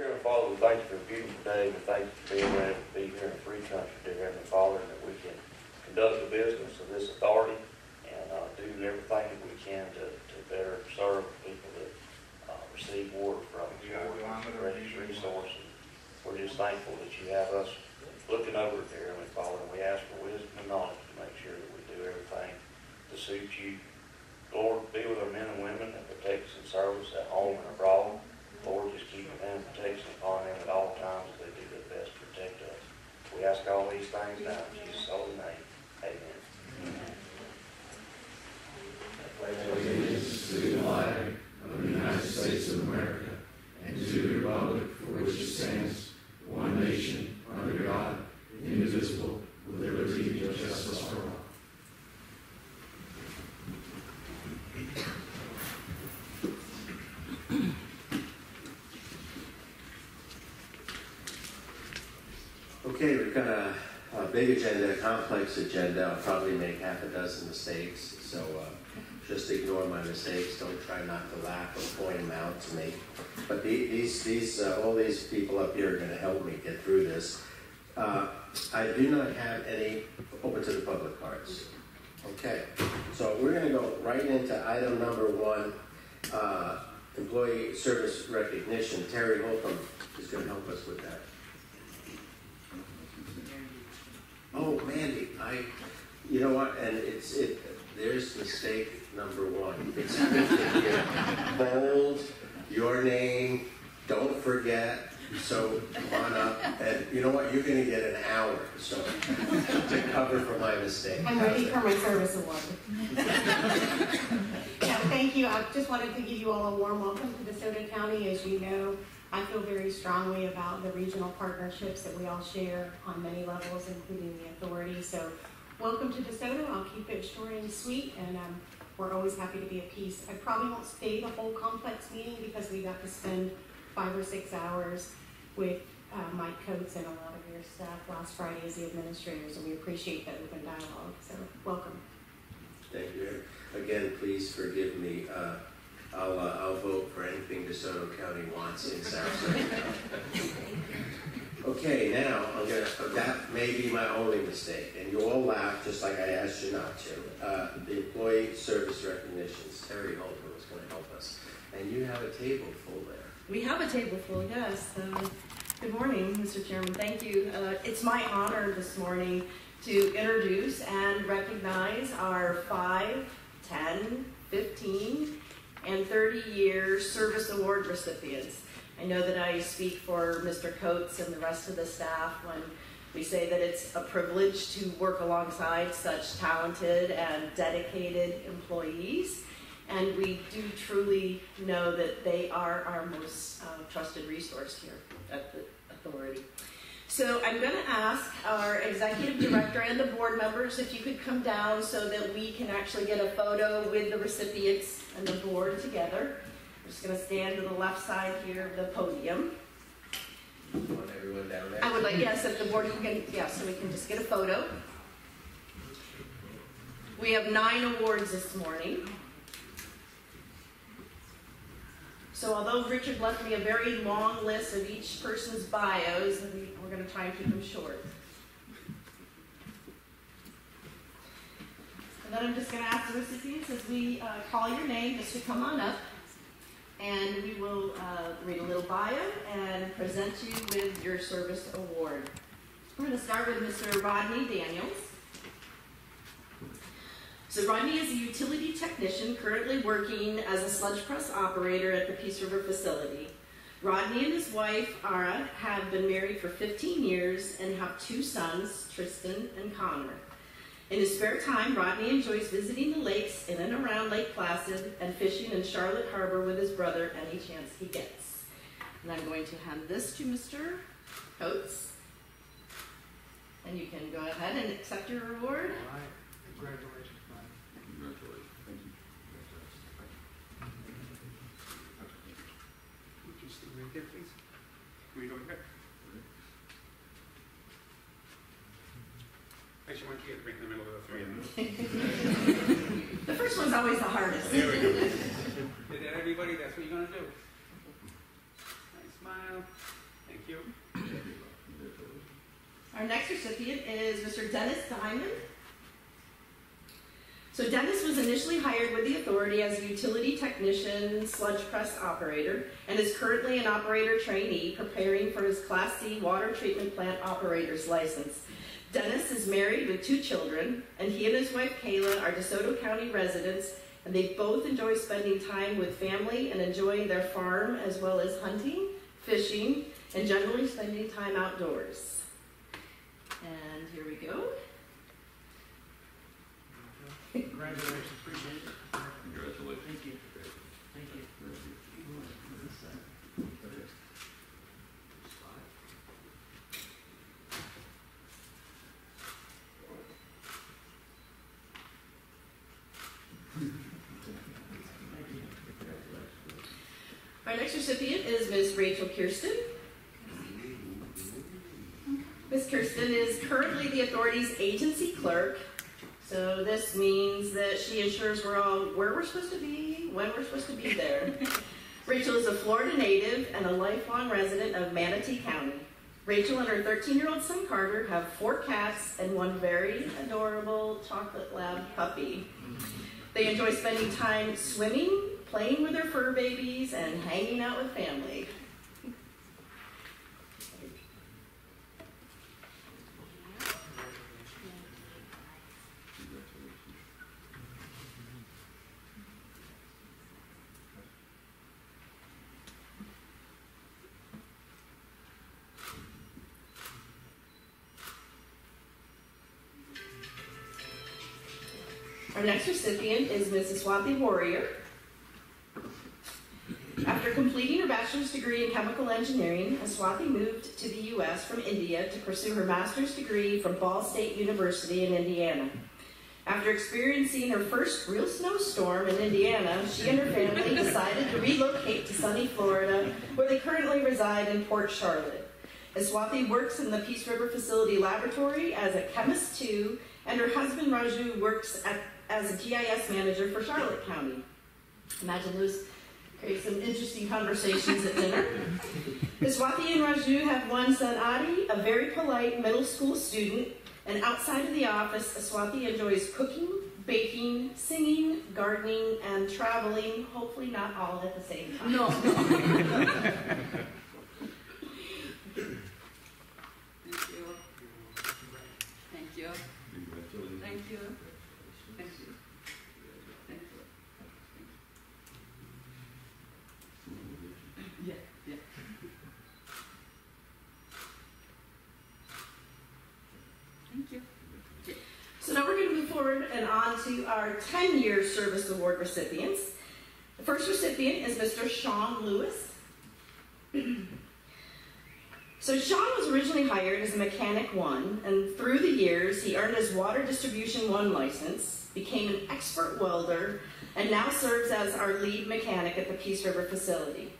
Dear Heavenly Father, we thank you for a beautiful day. We thank you for being able to be here in a free country, dear Heavenly Father, and that we can conduct the business of this authority and do everything that we can to better serve people that receive water from us. Lord, it's a precious resource. And we're just thankful that you have us looking over it, dear Heavenly Father, and we ask for wisdom and knowledge to make sure that we do everything to suit you. Lord, be with our men and women that protect us in service at home and abroad. Lord, just keep your hand of protection upon them at all times as they do their best to protect us. We ask all these things now in Jesus' holy name. Amen. Allegiance to the flag of the United States of America and to the republic for which it stands, one nation, under God, indivisible, with liberty and justice for all. Okay, we've got a big agenda, a complex agenda. I'll probably make half a dozen mistakes, so just ignore my mistakes. Don't try not to laugh or point them out to me. But all these people up here are going to help me get through this. I do not have any open to the public cards. Okay, so we're going to go right into item number 1, employee service recognition. Terry Holcomb is going to help us with that. Oh, Mandy, you know what? And there's mistake number 1. It's here. Bold, your name, don't forget. So come on up, and you know what? You're going to get an hour so to cover for my mistake. I'm ready for my service award. Yeah, thank you. I just wanted to give you all a warm welcome to DeSoto County. As you know, I feel very strongly about the regional partnerships that we all share on many levels, including the authority. So welcome to DeSoto. I'll keep it short and sweet, and we're always happy to be a piece. I probably won't stay the whole complex meeting because we got to spend 5 or 6 hours with Mike Coates and a lot of your staff last Friday as the administrators, and we appreciate that open dialogue. So welcome. Thank you. Again, please forgive me. I'll vote for anything DeSoto County wants in Sarasota. Okay, now that may be my only mistake, and you all laugh just like I asked you not to. The employee service recognitions. Terry Holcomb is going to help us, and you have a table full there. We have a table full, yes. Good morning, Mr. Chairman. Thank you. It's my honor this morning to introduce and recognize our 5, 10, 15, and 30-year service award recipients. I know that I speak for Mr. Coates and the rest of the staff when we say that it's a privilege to work alongside such talented and dedicated employees. And we do truly know that they are our most trusted resource here at the authority. So I'm going to ask our executive director and the board members if you could come down so that we can actually get a photo with the recipients and the board together. I'm just going to stand to the left side here of the podium. You want everyone down there? I would like, yes, if the board can, yeah, so we can just get a photo. We have 9 awards this morning. So although Richard left me a very long list of each person's bios, we're going to try and keep them short. And then I'm just going to ask the recipients as we call your name just to come on up. And we will read a little bio and present you with your service award. We're going to start with Mr. Rodney Daniels. So Rodney is a utility technician currently working as a sludge press operator at the Peace River facility. Rodney and his wife, Ara, have been married for 15 years and have 2 sons, Tristan and Connor. In his spare time, Rodney enjoys visiting the lakes in and around Lake Placid and fishing in Charlotte Harbor with his brother any chance he gets. And I'm going to hand this to Mr. Coates. And you can go ahead and accept your reward. All right. Congratulations. Congratulations. Thank you. Would you stand right there, please? Will you go ahead? Actually, why don't you get right in the middle of the 3 of them? The first one's always the hardest. There we go. Did that, everybody? That's what you're going to do. Nice smile. Our next recipient is Mr. Dennis Diamond. So Dennis was initially hired with the authority as a utility technician, sludge press operator, and is currently an operator trainee preparing for his Class C water treatment plant operator's license. Dennis is married with 2 children, and he and his wife Kayla are DeSoto County residents, and they both enjoy spending time with family and enjoying their farm, as well as hunting, fishing, and generally spending time outdoors. And here we go. Congratulations, appreciate it. Congratulations. Thank you. Thank you. Our next recipient is Ms. Rachel Kirsten. Ms. Kirsten is currently the authority's agency clerk. So this means that she ensures we're all where we're supposed to be, when we're supposed to be there. Rachel is a Florida native and a lifelong resident of Manatee County. Rachel and her 13-year-old son Carter have 4 cats and 1 very adorable chocolate lab puppy. They enjoy spending time swimming, playing with their fur babies, and hanging out with family. Our next recipient is Mrs. Swati Warrior. After completing her bachelor's degree in chemical engineering, Swati moved to the U.S. from India to pursue her master's degree from Ball State University in Indiana. After experiencing her first real snowstorm in Indiana, she and her family decided to relocate to sunny Florida, where they currently reside in Port Charlotte. Swati works in the Peace River Facility Laboratory as a chemist too, and her husband Raju works as a GIS manager for Charlotte County. Imagine those create some interesting conversations at dinner. Swati and Raju have one son, Adi, a very polite middle school student, and outside of the office, Swati enjoys cooking, baking, singing, gardening, and traveling, hopefully not all at the same time. No. Thank you. Thank you. Thank you. Thank you. Thank you. Yeah, yeah. Thank you. So now we're going to move forward and on to our 10-year service award recipients. The first recipient is Mr. Sean Lewis. So Sean was originally hired as a Mechanic 1, and through the years, he earned his Water Distribution 1 license, became an expert welder, and now serves as our lead mechanic at the Peace River facility.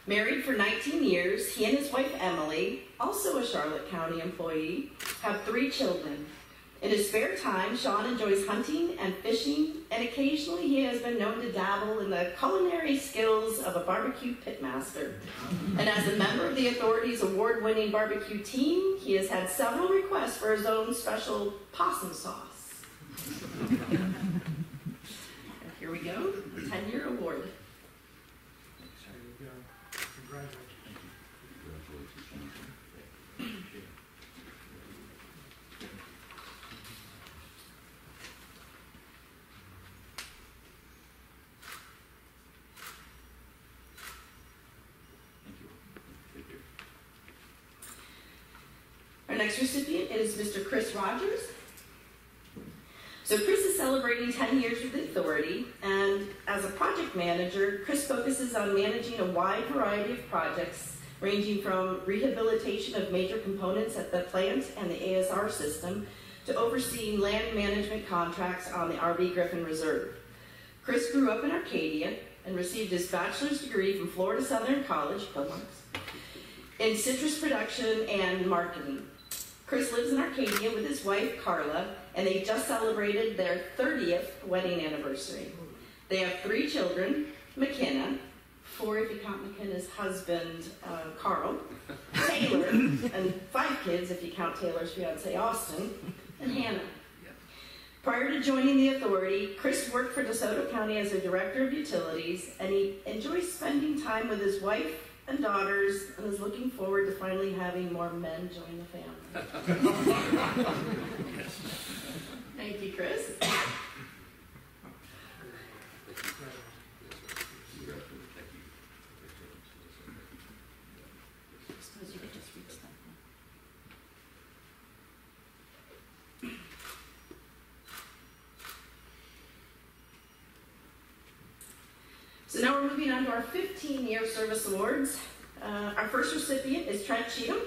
Married for 19 years, he and his wife Emily, also a Charlotte County employee, have 3 children. In his spare time, Sean enjoys hunting and fishing, and occasionally he has been known to dabble in the culinary skills of a barbecue pitmaster. And as a member of the authority's award-winning barbecue team, he has had several requests for his own special possum sauce. And here we go, the 10-year award. There you go. Congratulations. Our next recipient is Mr. Chris Rogers. So Chris is celebrating 10 years with the authority, and as a project manager, Chris focuses on managing a wide variety of projects, ranging from rehabilitation of major components at the plant and the ASR system, to overseeing land management contracts on the RV Griffin Reserve. Chris grew up in Arcadia and received his bachelor's degree from Florida Southern College, in citrus production and marketing. Chris lives in Arcadia with his wife, Carla, and they just celebrated their 30th wedding anniversary. They have 3 children, McKenna, 4 if you count McKenna's husband, Carl, Taylor, and 5 kids if you count Taylor's fiance, Austin, and Hannah. Prior to joining the authority, Chris worked for DeSoto County as a director of utilities, and he enjoys spending time with his wife and daughters, and is looking forward to finally having more men join the family. Thank you, Chris. Suppose you could just reach that one. So now we're moving on to our 15-year service awards. Our first recipient is Trent Cheatham.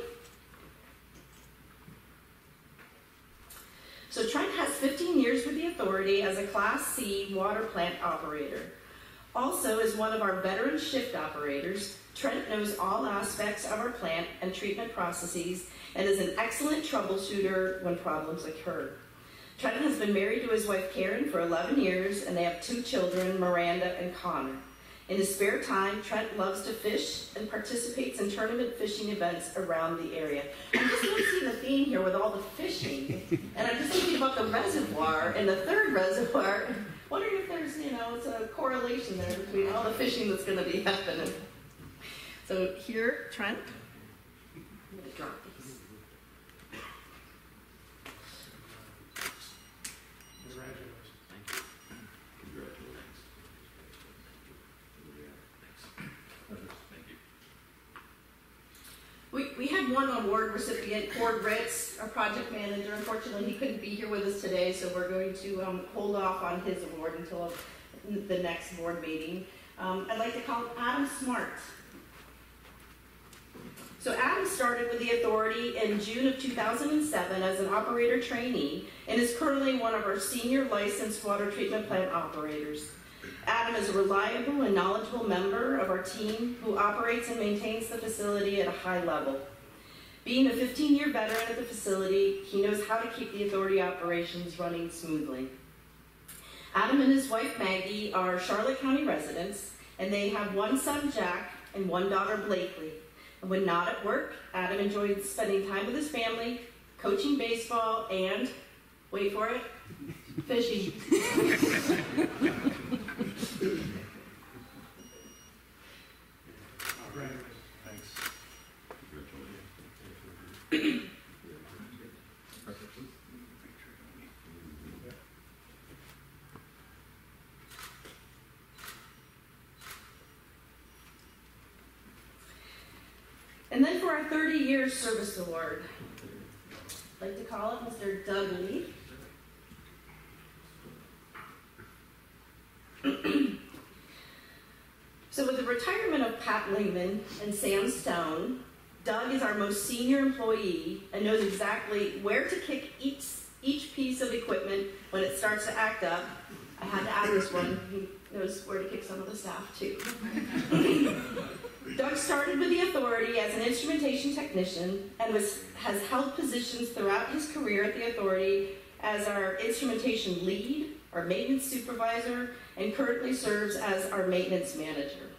So Trent has 15 years with the authority as a Class C water plant operator. Also, as one of our veteran shift operators, Trent knows all aspects of our plant and treatment processes and is an excellent troubleshooter when problems occur. Trent has been married to his wife Karen for 11 years, and they have 2 children, Miranda and Connor. In his spare time, Trent loves to fish and participates in tournament fishing events around the area. I'm just noticing the theme here with all the fishing, and I'm just thinking about the reservoir and the third reservoir, wondering if there's, it's a correlation there between all the fishing that's going to be happening. So here, Trent, I'm going to drop these. Congratulations. We had one award recipient, Cord Ritz, our project manager. Unfortunately, he couldn't be here with us today, so we're going to hold off on his award until the next board meeting. I'd like to call Adam Smart. So Adam started with the authority in June of 2007 as an operator trainee and is currently one of our senior licensed water treatment plant operators. Adam is a reliable and knowledgeable member of our team who operates and maintains the facility at a high level. Being a 15-year veteran at the facility, he knows how to keep the authority operations running smoothly. Adam and his wife Maggie are Charlotte County residents, and they have 1 son, Jack, and 1 daughter, Blakely. And when not at work, Adam enjoyed spending time with his family, coaching baseball, and, wait for it, fishing. And then for our 30-year service award, I'd like to call it Mr. Doug Lee. So with the retirement of Pat Lehman and Sam Stone, Doug is our most senior employee and knows exactly where to kick each piece of equipment when it starts to act up. I had to add this one. He knows where to kick some of the staff too. Doug started with the authority as an instrumentation technician and has held positions throughout his career at the authority as our instrumentation lead, our maintenance supervisor, and currently serves as our maintenance manager.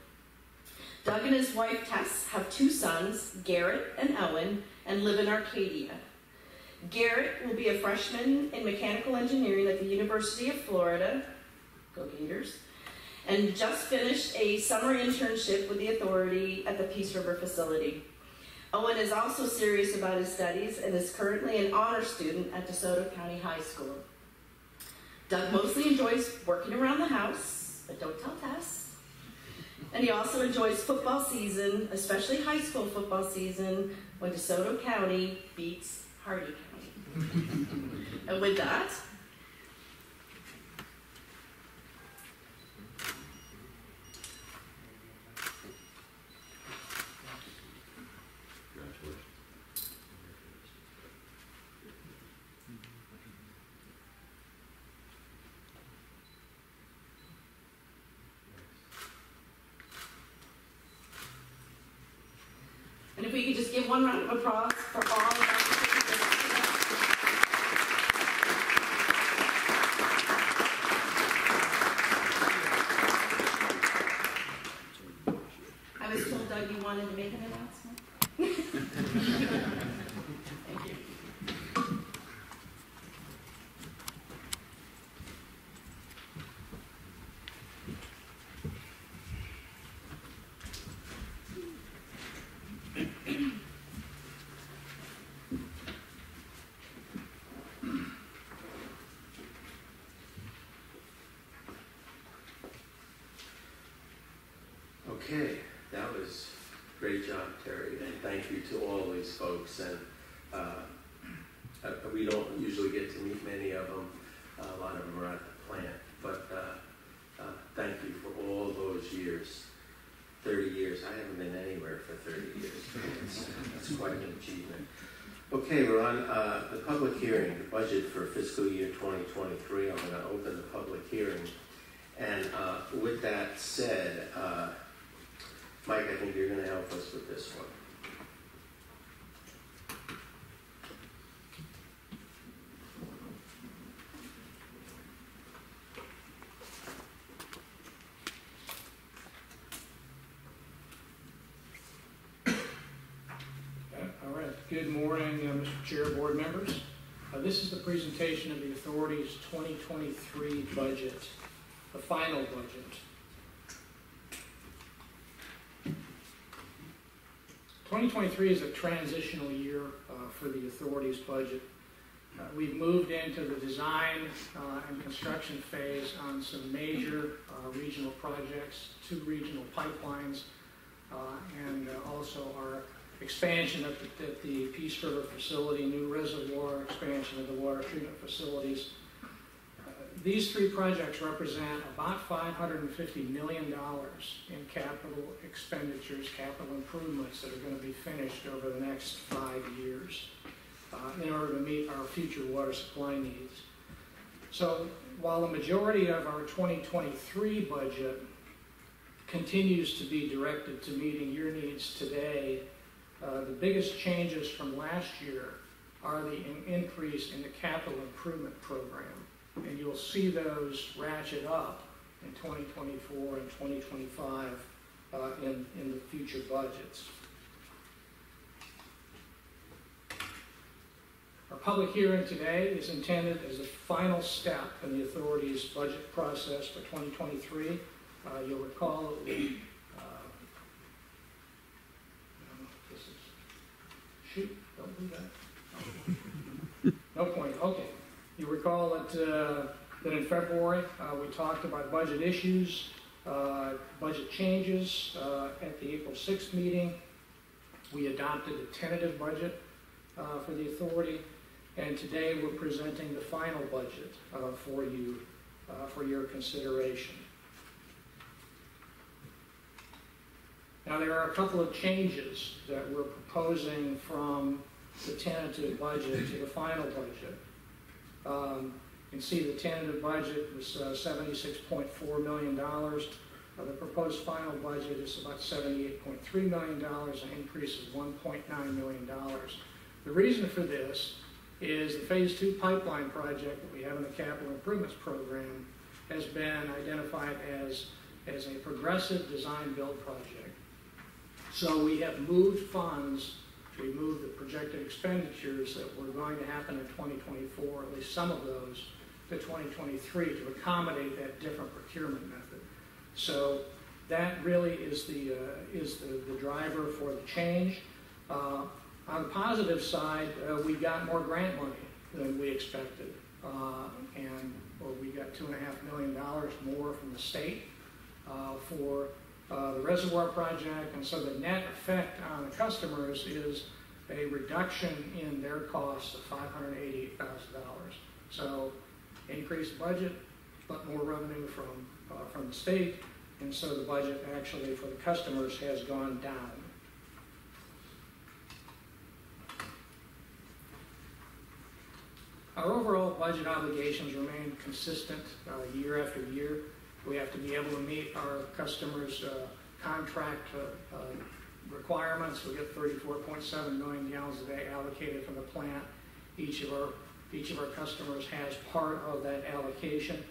Doug and his wife Tess have 2 sons, Garrett and Owen, and live in Arcadia. Garrett will be a freshman in mechanical engineering at the University of Florida, go Gators, and just finished a summer internship with the authority at the Peace River facility. Owen is also serious about his studies and is currently an honor student at DeSoto County High School. Doug mostly enjoys working around the house, but don't tell Tess. And he also enjoys football season, especially high school football season, when DeSoto County beats Hardy County. And with that, and if we could just give one round of applause for all of our Okay, that was great job, Terry, and thank you to all these folks. And we don't usually get to meet many of them. A lot of them are at the plant, but thank you for all those years. 30 years. I haven't been anywhere for 30 years. That's quite an achievement. Okay, we're on the public hearing, the budget for fiscal year 2023. I'm going to open the public hearing. And with that said, Mike, I think you're going to help us with this one. All right. Good morning, Mr. Chair, board members. This is the presentation of the authority's 2023 budget, the final budget. 2023 is a transitional year for the authority's budget. We've moved into the design and construction phase on some major regional projects, 2 regional pipelines, and also our expansion at the Peace River facility, new reservoir, expansion of the water treatment facilities. These 3 projects represent about $550 million in capital expenditures, capital improvements that are going to be finished over the next 5 years in order to meet our future water supply needs. So while the majority of our 2023 budget continues to be directed to meeting your needs today, the biggest changes from last year are the increase in the capital improvement program. And you'll see those ratchet up in 2024 and 2025 in the future budgets. Our public hearing today is intended as the final step in the authority's budget process for 2023. You'll recall that we, this is, shoot, don't do that. No point, okay. You recall that in February we talked about budget issues, budget changes. At the April 6th meeting, we adopted a tentative budget for the authority, and today we're presenting the final budget for you for your consideration. Now there are a couple of changes that we're proposing from the tentative budget to the final budget. You can see the tentative budget was $76.4 million. The proposed final budget is about $78.3 million, an increase of $1.9 million. The reason for this is the Phase 2 pipeline project that we have in the capital improvements program has been identified as a progressive design-build project. So we have moved funds. We moved the projected expenditures that were going to happen in 2024, at least some of those, to 2023 to accommodate that different procurement method. So that really is the driver for the change. On the positive side, we got more grant money than we expected, we got $2.5 million more from the state for the reservoir project, and so the net effect on the customers is a reduction in their costs of $588,000. So increased budget, but more revenue from the state, and so the budget actually for the customers has gone down. Our overall budget obligations remain consistent year after year. We have to be able to meet our customers' contract requirements. We get 34.7 million gallons a day allocated from the plant. Each of our customers has part of that allocation.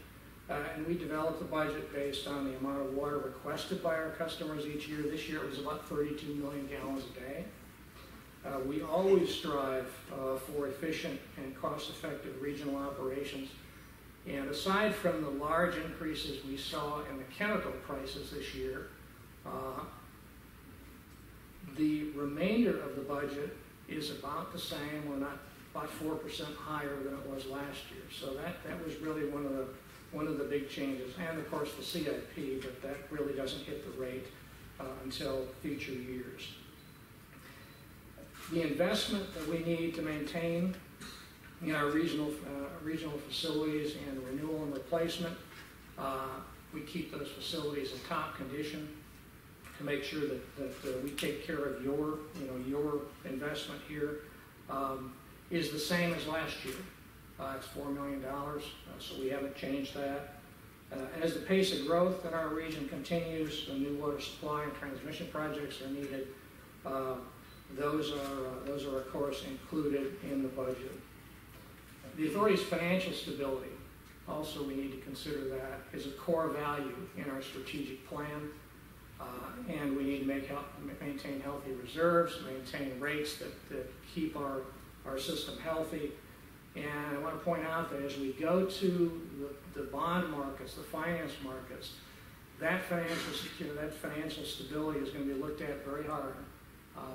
And we develop the budget based on the amount of water requested by our customers each year. This year it was about 32 million gallons a day. We always strive for efficient and cost-effective regional operations. And aside from the large increases we saw in the chemical prices this year, the remainder of the budget is about the same, or not, about 4% higher than it was last year. So that was really one of the big changes, and of course the CIP, but that really doesn't hit the rate until future years. The investment that we need to maintain in our regional facilities and renewal and replacement, we keep those facilities in top condition to make sure that we take care of your investment here, is the same as last year. It's $4 million, so we haven't changed that. As the pace of growth in our region continues, the new water supply and transmission projects are needed. Those are of course included in the budget. The authority's financial stability, also we need to consider that, is a core value in our strategic plan. And we need to maintain healthy reserves, maintain rates that keep our system healthy. And I want to point out that as we go to the bond markets, the finance markets, that financial stability is going to be looked at very hard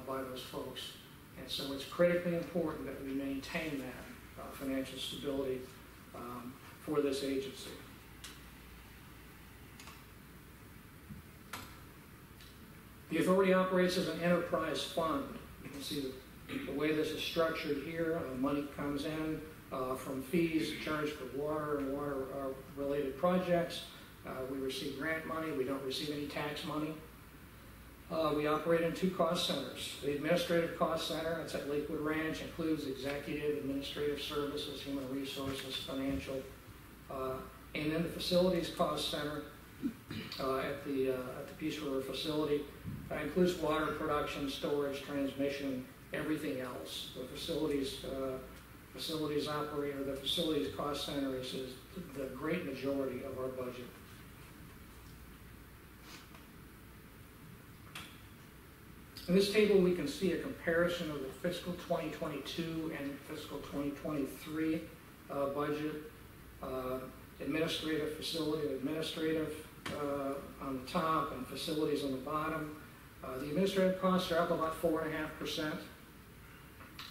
by those folks. And so it's critically important that we maintain that financial stability for this agency. The authority operates as an enterprise fund. You can see the way this is structured here. Money comes in from fees charged for water and water-related projects. We receive grant money. We don't receive any tax money. We operate in 2 cost centers. The administrative cost center, that's at Lakewood Ranch, includes executive, administrative services, human resources, financial, and then the facilities cost center at the Peace River facility includes water production, storage, transmission, everything else. The facilities operator, the facilities cost center is the great majority of our budget. In this table, we can see a comparison of the fiscal 2022 and fiscal 2023 budget. Administrative on the top and facilities on the bottom. The administrative costs are up about 4.5%.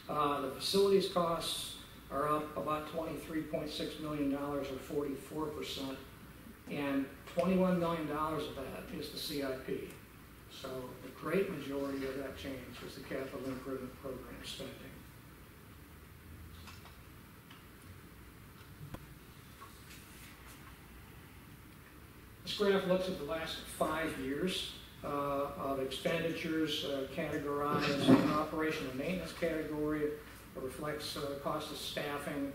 The facilities costs are up about $23.6 million or 44%, and $21 million of that is the CIP. So the great majority of that change is the capital improvement program spending. This graph looks at the last 5 years of expenditures categorized in operation and maintenance category. It reflects the cost of staffing,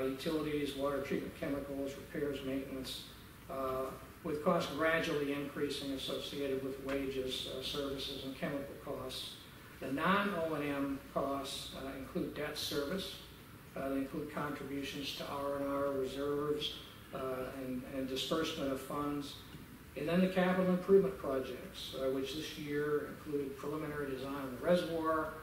utilities, water treatment chemicals, repairs, maintenance, with costs gradually increasing associated with wages, services, and chemical costs. The non-O&M costs include debt service. They include contributions to R&R reserves, and disbursement of funds. And then the capital improvement projects, which this year include preliminary design of the reservoir,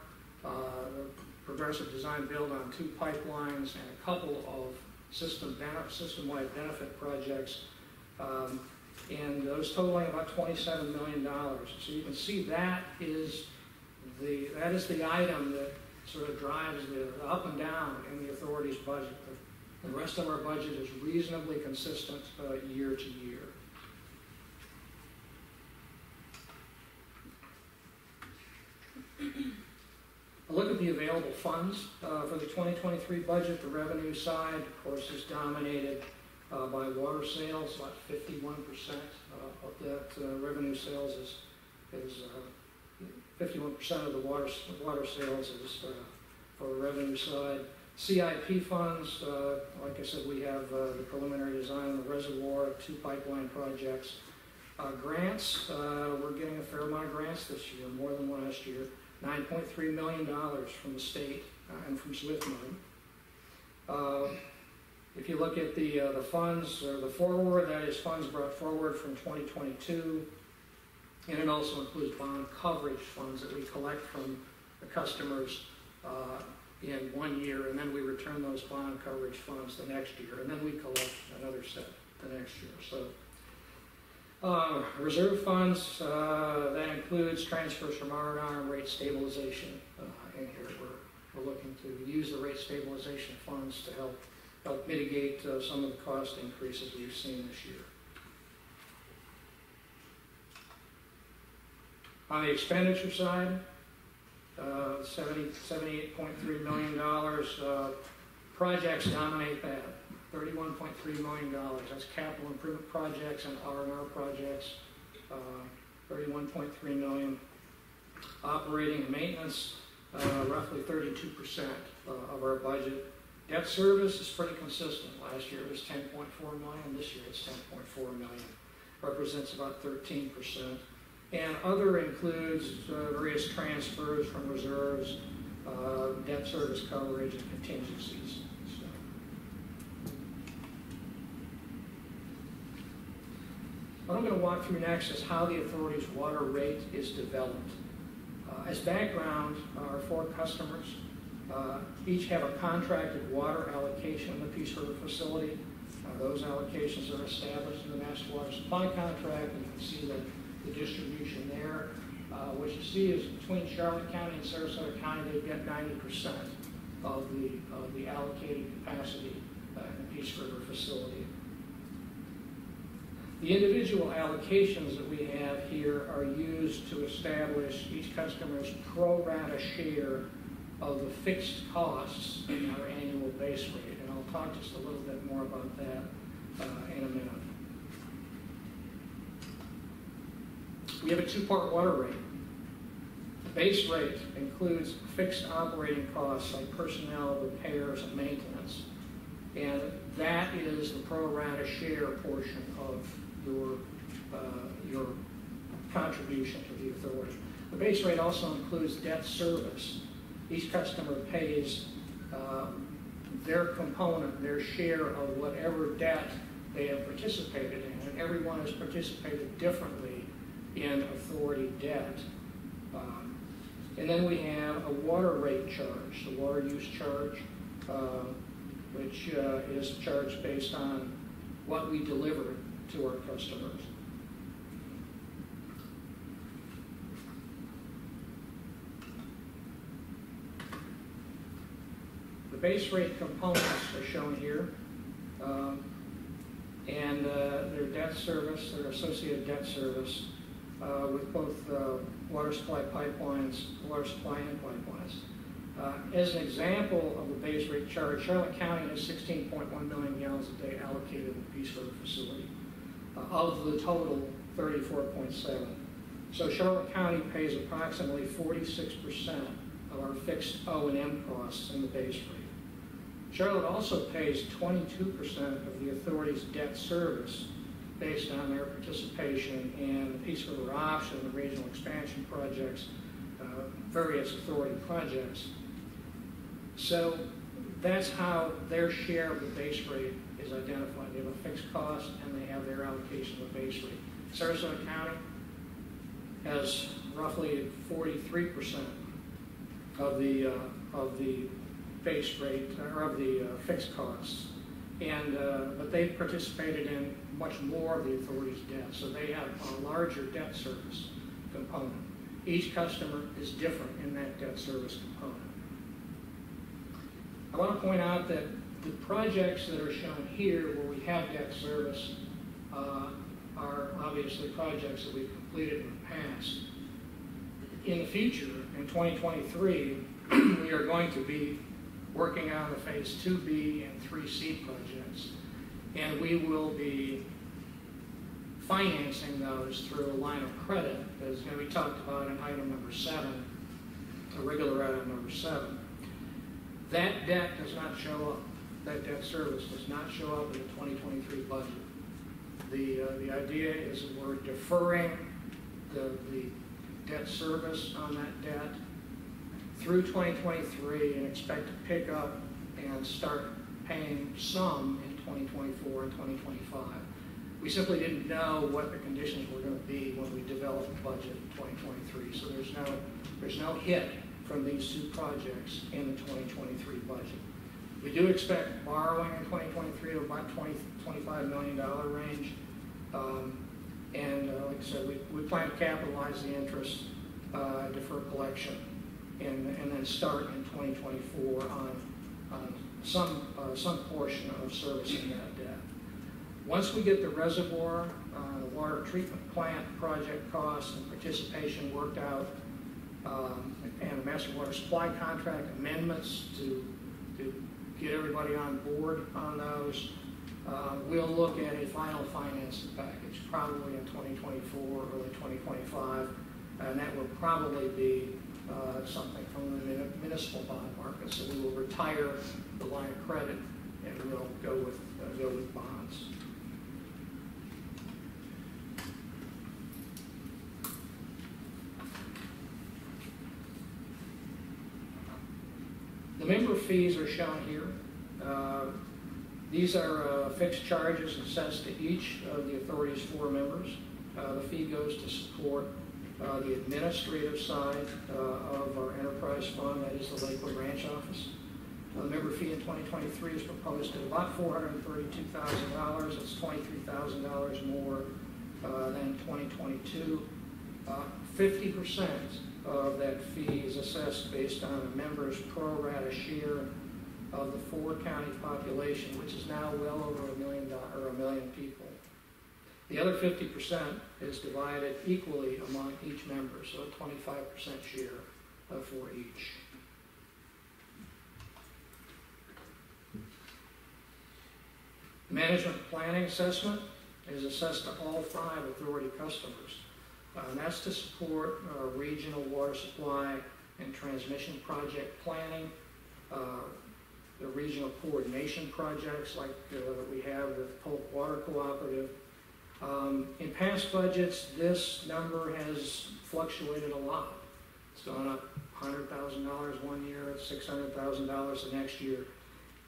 progressive design build on 2 pipelines, and a couple of system-wide benefit projects, and those totaling about $27 million. So you can see that is the item that sort of drives the up and down in the authority's budget. The rest of our budget is reasonably consistent year to year. A look at the available funds for the 2023 budget. The revenue side, of course, is dominated by water sales. About 51% of that revenue sales is 51% of the water sales is for the revenue side. CIP funds, like I said, we have the preliminary design of the reservoir, 2 pipeline projects. Grants, we're getting a fair amount of grants this year, more than last year. $9.3 million from the state and from SWIFT money. If you look at the funds, or the forward, that is funds brought forward from 2022, and it also includes bond coverage funds that we collect from the customers in 1 year, and then we return those bond coverage funds the next year, and then we collect another set the next year. So reserve funds, that includes transfers from R&R and rate stabilization in here. We're looking to use the rate stabilization funds to help mitigate some of the cost increases we've seen this year. On the expenditure side, $78.3 million. Projects dominate that, $31.3 million. That's capital improvement projects and R&R projects, $31.3 million. Operating and maintenance, roughly 32% of our budget. Debt service is pretty consistent. Last year it was $10.4 million, this year it's $10.4 million. Represents about 13%. And other includes various transfers from reserves, debt service coverage, and contingencies. So. What I'm going to walk through next is how the authority's water rate is developed. As background, our 4 customers each have a contracted water allocation in the Peace River facility. Those allocations are established in the Master Water Supply Contract, and you can see the distribution there. What you see is between Charlotte County and Sarasota County, they get 90% of the allocated capacity in the Peace River facility. The individual allocations that we have here are used to establish each customer's pro rata share of the fixed costs in our annual base rate. And I'll talk just a little bit more about that in a minute. We have a 2-part water rate. The base rate includes fixed operating costs like personnel, repairs, and maintenance. And that is the pro rata share portion of your contribution to the authority. The base rate also includes debt service. Each customer pays their component, their share of whatever debt they have participated in, and everyone has participated differently in authority debt. And then we have a water rate charge, the water use charge, which is charged based on what we deliver to our customers. The base rate components are shown here, and their debt service, their associated debt service, with both water supply pipelines, water supply and pipelines. As an example of the base rate charge, Charlotte County has 16.1 million gallons a day allocated in the Peace River facility, of the total 34.7. So Charlotte County pays approximately 46% of our fixed O&M costs in the base rate. Charlotte also pays 22% of the authority's debt service based on their participation in the Peace River option, the regional expansion projects, various authority projects. So that's how their share of the base rate is identified. They have a fixed cost and they have their allocation of the base rate. Sarasota County has roughly 43% of the base rate, or of the fixed costs. And but they've participated in much more of the authority's debt, so they have a larger debt service component. Each customer is different in that debt service component. I want to point out that the projects that are shown here where we have debt service are obviously projects that we've completed in the past. In the future, in 2023, we are going to be working on the Phase 2B and 3C projects, and we will be financing those through a line of credit that is going to be talked about in item number 7, a regular item number 7. That debt does not show up. That debt service does not show up in the 2023 budget. The idea is that we're deferring the debt service on that debt through 2023 and expect to pick up and start paying some in 2024 and 2025. We simply didn't know what the conditions were going to be when we developed the budget in 2023. So there's no hit from these 2 projects in the 2023 budget. We do expect borrowing in 2023 of about $25 million range. And like I said, we plan to capitalize the interest, defer collection, and then start in 2024 on some portion of servicing that debt. Once we get the reservoir, the water treatment plant project costs and participation worked out, and the master water supply contract amendments to get everybody on board on those, we'll look at a final financing package, probably in 2024, early 2025, and that will probably be something from the municipal bond market. So we will retire the line of credit and we'll go with bonds. The member fees are shown here. These are fixed charges assessed to each of the authority's 4 members. The fee goes to support the administrative side of our enterprise fund, that is the Lakewood Ranch office. The member fee in 2023 is proposed at about $432,000. It's $23,000 more than 2022. 50% of that fee is assessed based on a member's pro rata share of the 4-county population, which is now well over a million people. The other 50% is divided equally among each member, so a 25% share for each. The management planning assessment is assessed to all 5 authority customers. And that's to support regional water supply and transmission project planning, the regional coordination projects like we have with Polk Water Cooperative. In past budgets, this number has fluctuated a lot. It's gone up $100,000 one year, it's $600,000 the next year.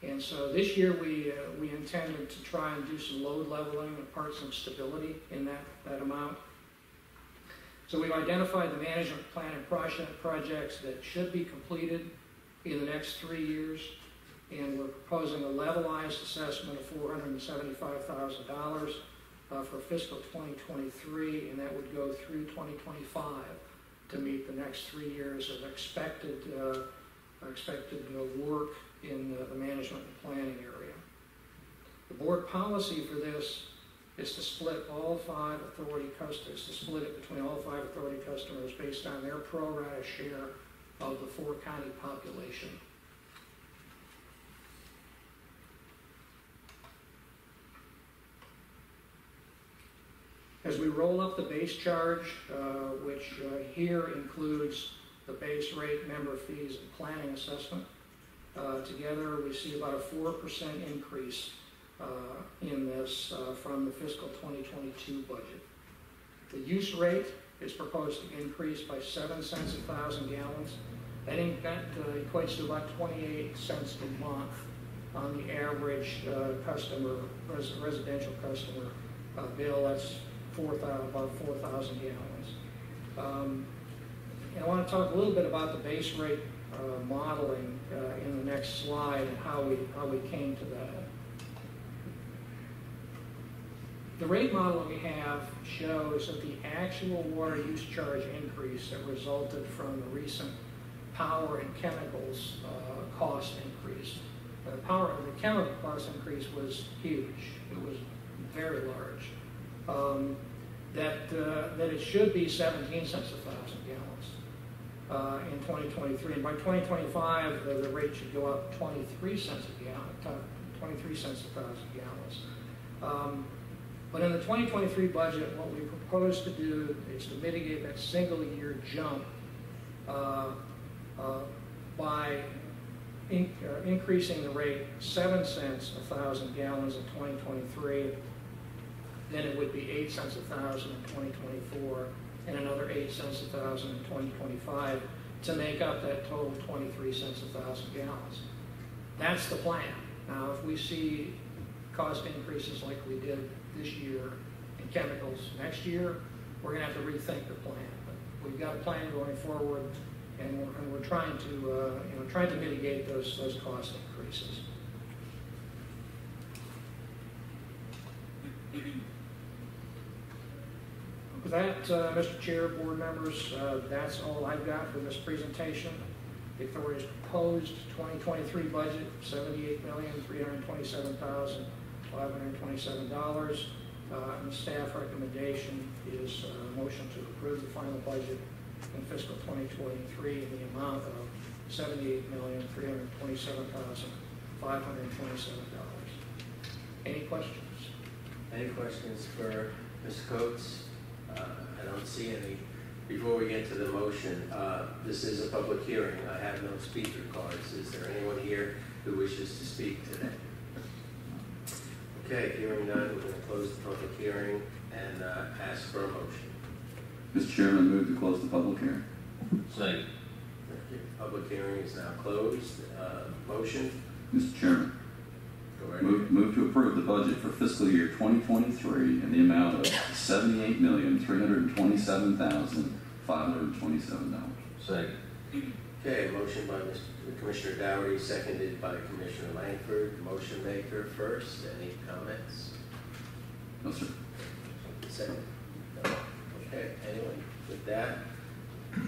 And so this year we intended to try and do some load leveling and impart some stability in that amount. So we've identified the management plan and projects that should be completed in the next 3 years, and we're proposing a levelized assessment of $475,000 for fiscal 2023, and that would go through 2025 to meet the next 3 years of expected work in the management and planning area. The board policy for this is to split all 5 authority customers, to split it between all 5 authority customers based on their pro rata share of the 4-county population. As we roll up the base charge, which here includes the base rate, member fees, and planning assessment, together we see about a 4% increase in this from the fiscal 2022 budget. The use rate is proposed to increase by 7 cents a thousand gallons. That equates to about 28 cents a month on the average residential customer bill. That's about 4,000 gallons. And I want to talk a little bit about the base rate modeling in the next slide and how we came to that. The rate model we have shows that the actual water use charge increase that resulted from the recent power and chemicals cost increase. The chemical cost increase was huge. It was very large. That it should be 17 cents a thousand gallons in 2023. And by 2025, the rate should go up 23 cents a gallon, 23 cents a thousand gallons. But in the 2023 budget, what we propose to do is to mitigate that single year jump by increasing the rate 7 cents a thousand gallons in 2023. Then it would be 8 cents a thousand in 2024 and another 8 cents a thousand in 2025 to make up that total 23 cents a thousand gallons. That's the plan. Now, if we see cost increases like we did this year in chemicals next year, we're going to have to rethink the plan. But we've got a plan going forward, and we're trying to mitigate those cost increases. With that, Mr. Chair, board members, that's all I've got for this presentation. The authority's proposed 2023 budget, $78,327,000. $527. And the staff recommendation is a motion to approve the final budget in fiscal 2023 in the amount of $78,327,527. Any questions? Any questions for Ms. Coates? I don't see any. Before we get to the motion, this is a public hearing. I have no speaker cards. Is there anyone here who wishes to speak today? Okay, hearing none, we're going to close the public hearing and ask for a motion. Mr. Chairman, move to close the public hearing. Second. Public hearing is now closed. Motion? Mr. Chairman, Go right move to approve the budget for fiscal year 2023 in the amount of $78,327,527. Second. Okay, motion by Commissioner Dougherty, seconded by Commissioner Langford. Motion maker first. Any comments? No, sir. Second? No. Okay, anyone? With that,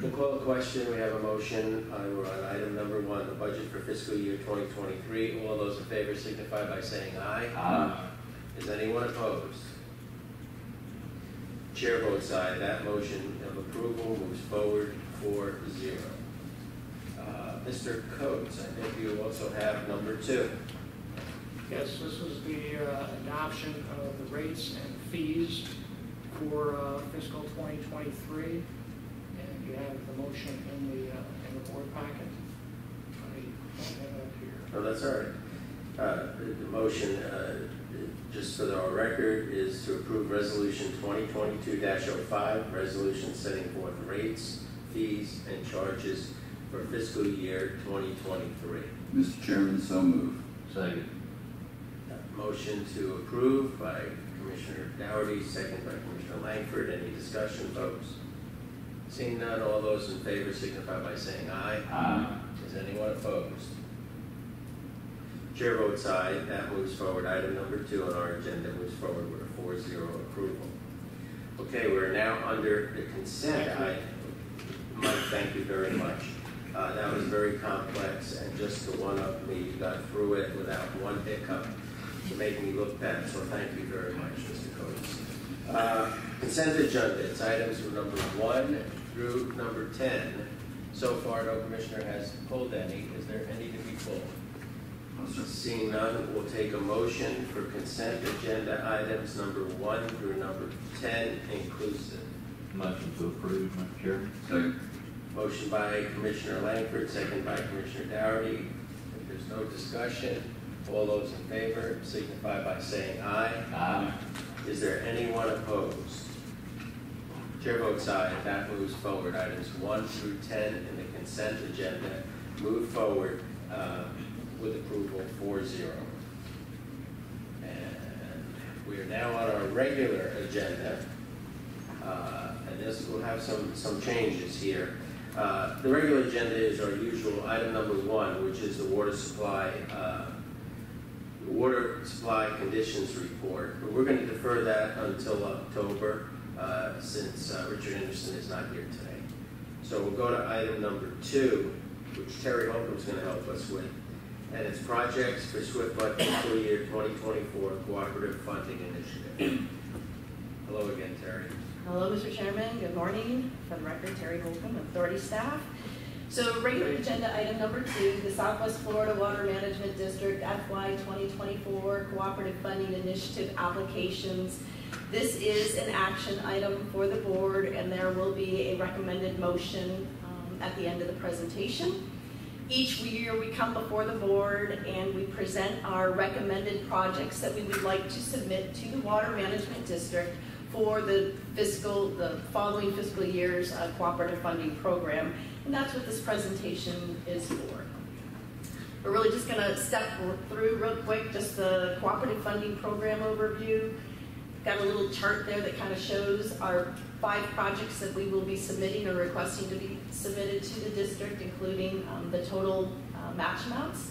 we'll call the question. We have a motion. We're on item number 1, the budget for fiscal year 2023. All those in favor signify by saying aye. Aye. Is anyone opposed? Chair votes aye. That motion of approval moves forward 4-0. Mr. Coates, I think you also have number 2. Yes, this is the adoption of the rates and fees for fiscal 2023, and you have the motion in the board packet. I don't have it up here. Oh, that's all right. The motion, just for our record, is to approve Resolution 2022-05, resolution setting forth rates, fees, and charges for fiscal year 2023. Mr. Chairman, so move. Second. Motion to approve by Commissioner Dougherty, second by Commissioner Langford. Any discussion, folks? Seeing none, all those in favor signify by saying aye. Aye. Is anyone opposed? Chair votes aye. That moves forward. Item number 2 on our agenda moves forward with a 4-0 approval. Okay, we're now under the consent item. Mike, thank you very much. That was very complex, and just to one-up me, you got through it without one hiccup to make me look bad, so thank you very much, Mr. Coates. Consent agenda, it's items from number 1 through number 10. So far, no commissioner has pulled any. Is there any to be pulled? No, sir. Seeing none, we'll take a motion for consent agenda items number 1 through number 10 inclusive. Motion to approve, Mr. Chairman. Second. Motion by Commissioner Langford, second by Commissioner Dougherty. If there's no discussion, all those in favor signify by saying aye. Aye. Is there anyone opposed? Chair votes aye. That moves forward. Items 1 through 10 in the consent agenda move forward with approval 4-0. And we are now on our regular agenda. And this will have some changes here. The regular agenda is our usual item number 1, which is the water supply conditions report. But we're going to defer that until October since Richard Anderson is not here today. So we'll go to item number 2, which Terry Holcomb is going to help us with. And it's projects for SWIFT fiscal year 2024 cooperative funding initiative. Hello again, Terry. Hello, Mr. Chairman. Good morning. For the record, Terry Holcomb, Authority staff. So regular agenda item number 2, the Southwest Florida Water Management District FY 2024 Cooperative Funding Initiative applications. This is an action item for the board, and there will be a recommended motion at the end of the presentation. Each year we come before the board and we present our recommended projects that we would like to submit to the Water Management District for the following fiscal year's cooperative funding program, and that's what this presentation is for. We're really just going to step through real quick just the cooperative funding program overview. Got a little chart there that kind of shows our 5 projects that we will be submitting or requesting to be submitted to the district, including the total match amounts.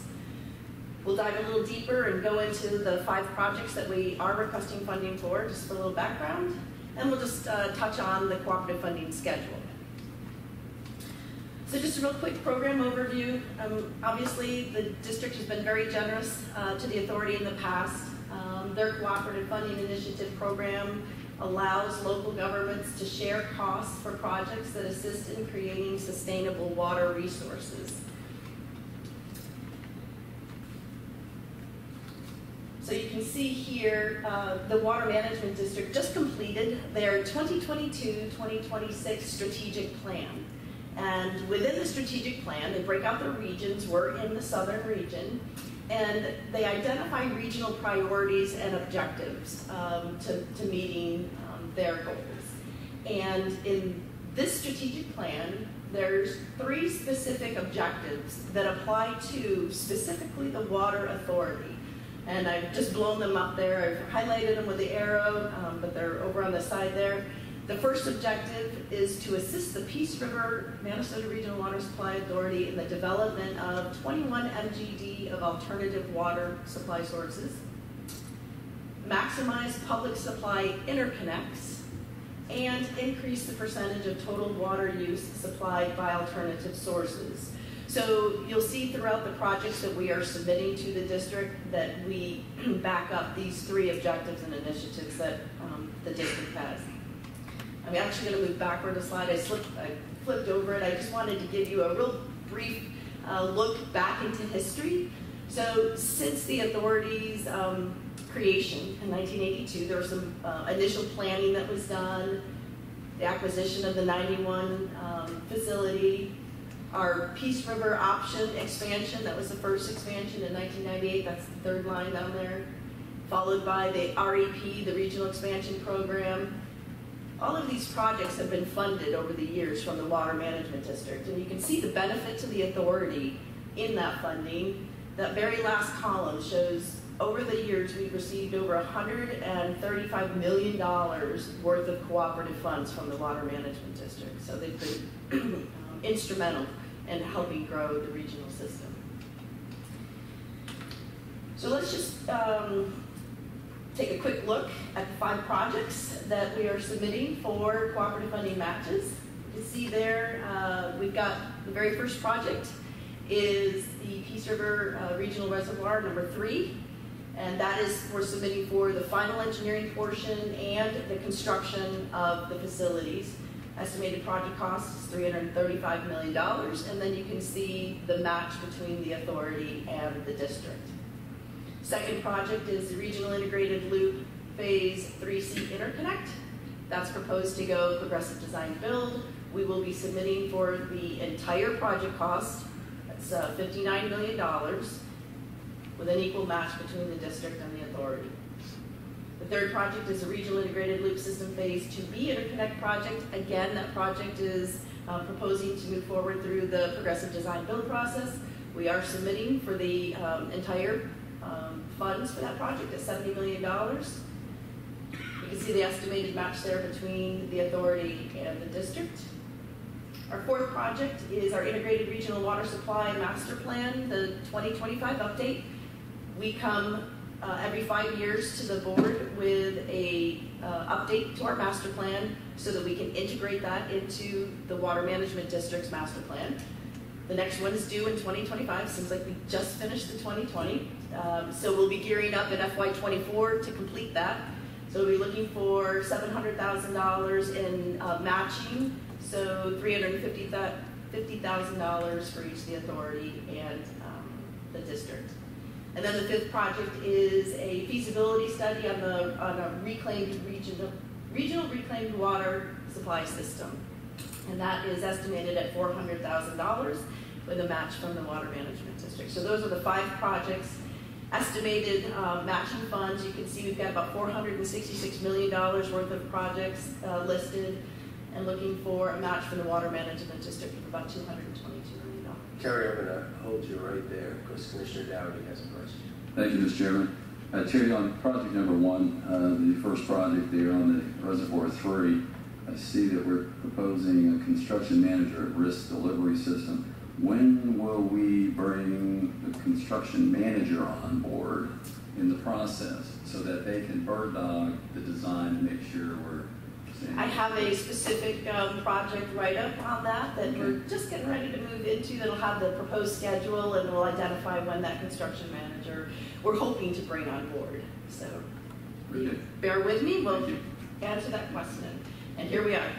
We'll dive a little deeper and go into the 5 projects that we are requesting funding for, just for a little background, and we'll just touch on the cooperative funding schedule. So just a real quick program overview. Obviously, the district has been very generous to the authority in the past. Their cooperative funding initiative program allows local governments to share costs for projects that assist in creating sustainable water resources. So you can see here, the Water Management District just completed their 2022-2026 strategic plan. And within the strategic plan, they break out their regions. We're in the southern region. And they identify regional priorities and objectives to meeting their goals. And in this strategic plan, there's 3 specific objectives that apply to specifically the water authority. And I've just blown them up there. I've highlighted them with the arrow, but they're over on the side there. The first objective is to assist the Peace River Minnesota Regional Water Supply Authority in the development of 21 MGD of alternative water supply sources, maximize public supply interconnects, and increase the percentage of total water use supplied by alternative sources. So you'll see throughout the projects that we are submitting to the district that we back up these 3 objectives and initiatives that the district has. I'm actually going to move backward a slide. I flipped over it. I just wanted to give you a real brief look back into history. So since the authority's creation in 1982, there was some initial planning that was done, the acquisition of the 91 facility, our Peace River option expansion, that was the first expansion in 1998, that's the 3rd line down there, followed by the REP, the Regional Expansion Program. All of these projects have been funded over the years from the Water Management District, and you can see the benefit to the authority in that funding. That very last column shows over the years we've received over $135 million worth of cooperative funds from the Water Management District. So they've been instrumental in helping grow the regional system. So let's just take a quick look at the 5 projects that we are submitting for cooperative funding matches. You can see there, we've got the very first project is the Peace River Regional Reservoir number 3. And that is, we're submitting for the final engineering portion and the construction of the facilities. Estimated project cost is $335 million, and then you can see the match between the authority and the district. Second project is the Regional Integrated Loop Phase 3C Interconnect. That's proposed to go progressive design build. We will be submitting for the entire project cost. That's $59 million with an equal match between the district and the authority. The third project is a Regional Integrated Loop System Phase 2B Interconnect project. Again, that project is proposing to move forward through the progressive design build process. We are submitting for the entire funds for that project at $70 million. You can see the estimated match there between the authority and the district. Our fourth project is our Integrated Regional Water Supply Master Plan, the 2025 update. We come every 5 years to the board with a update to our master plan so that we can integrate that into the Water Management District's master plan. The next one is due in 2025. Seems like we just finished the 2020. So we'll be gearing up in FY24 to complete that. So we'll be looking for $700,000 in matching, so $350,000 for each of the authority and the district. And then the fifth project is a feasibility study on a regional reclaimed water supply system. And that is estimated at $400,000 with a match from the Water Management District. So those are the 5 projects. Estimated matching funds, you can see we've got about $466 million worth of projects listed, and looking for a match from the Water Management District of about $222 million. Terry, I'm going to hold you right there because Commissioner Dowdy has a question. Thank you, Mr. Chairman. Terry, on project number 1, the first project there on the Reservoir 3, I see that we're proposing a construction manager at risk delivery system. When will we bring the construction manager on board in the process so that they can bird dog the design and make sure we're Sandy? I have a specific project write-up on that we're just getting ready to move into. That'll have the proposed schedule and will identify when that construction manager we're hoping to bring on board. So Very good. bear with me, we'll Thank you. answer that question. And here we are.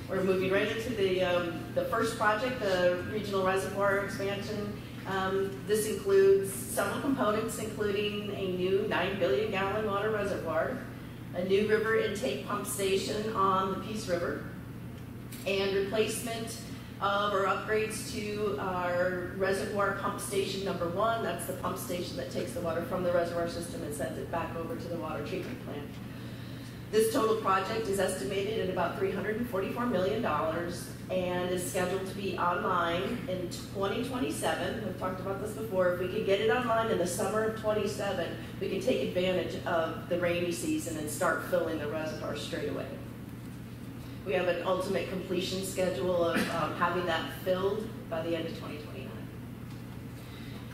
We're moving right into the first project, the regional reservoir expansion. This includes several components, including a new 9 billion gallon water reservoir, a new river intake pump station on the Peace River, and replacement of or upgrades to our reservoir pump station number 1. That's the pump station that takes the water from the reservoir system and sends it back over to the water treatment plant. This total project is estimated at about $344 million and is scheduled to be online in 2027. We've talked about this before. If we could get it online in the summer of 27, we can take advantage of the rainy season and start filling the reservoir straight away. We have an ultimate completion schedule of having that filled by the end of 2029.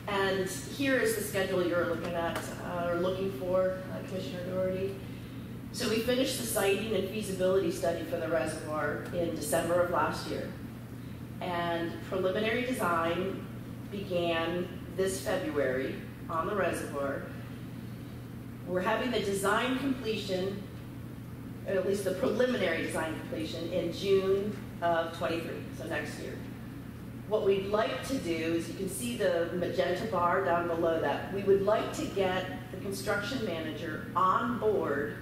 And here is the schedule you're looking at, or looking for, Commissioner Doherty. So we finished the siting and feasibility study for the reservoir in December of last year. And preliminary design began this February on the reservoir. We're having the design completion, or at least the preliminary design completion, in June of 23, so next year. What we'd like to do is, you can see the magenta bar down below that, we would like to get the construction manager on board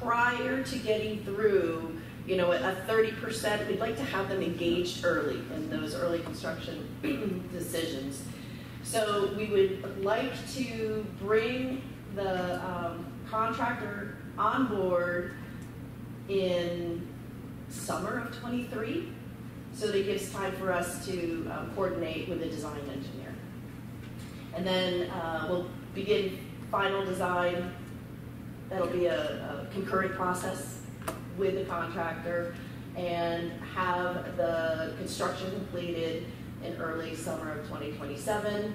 prior to getting through, you know, a 30%, we'd like to have them engaged early in those early construction decisions. So we would like to bring the contractor on board in summer of 23, so that it gives time for us to coordinate with the design engineer. And then we'll begin final design. That'll be a concurrent process with the contractor, and have the construction completed in early summer of 2027,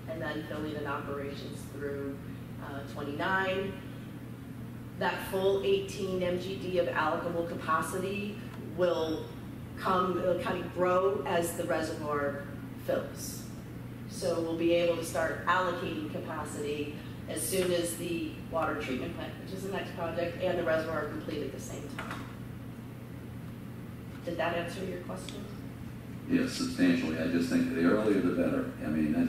and then filling in operations through 29. That full 18 MGD of allocable capacity will kind of grow as the reservoir fills. So we'll be able to start allocating capacity as soon as the water treatment plant, which is the next project, and the reservoir are complete at the same time. Did that answer your question? Yes, substantially. I just think the earlier the better. I mean, when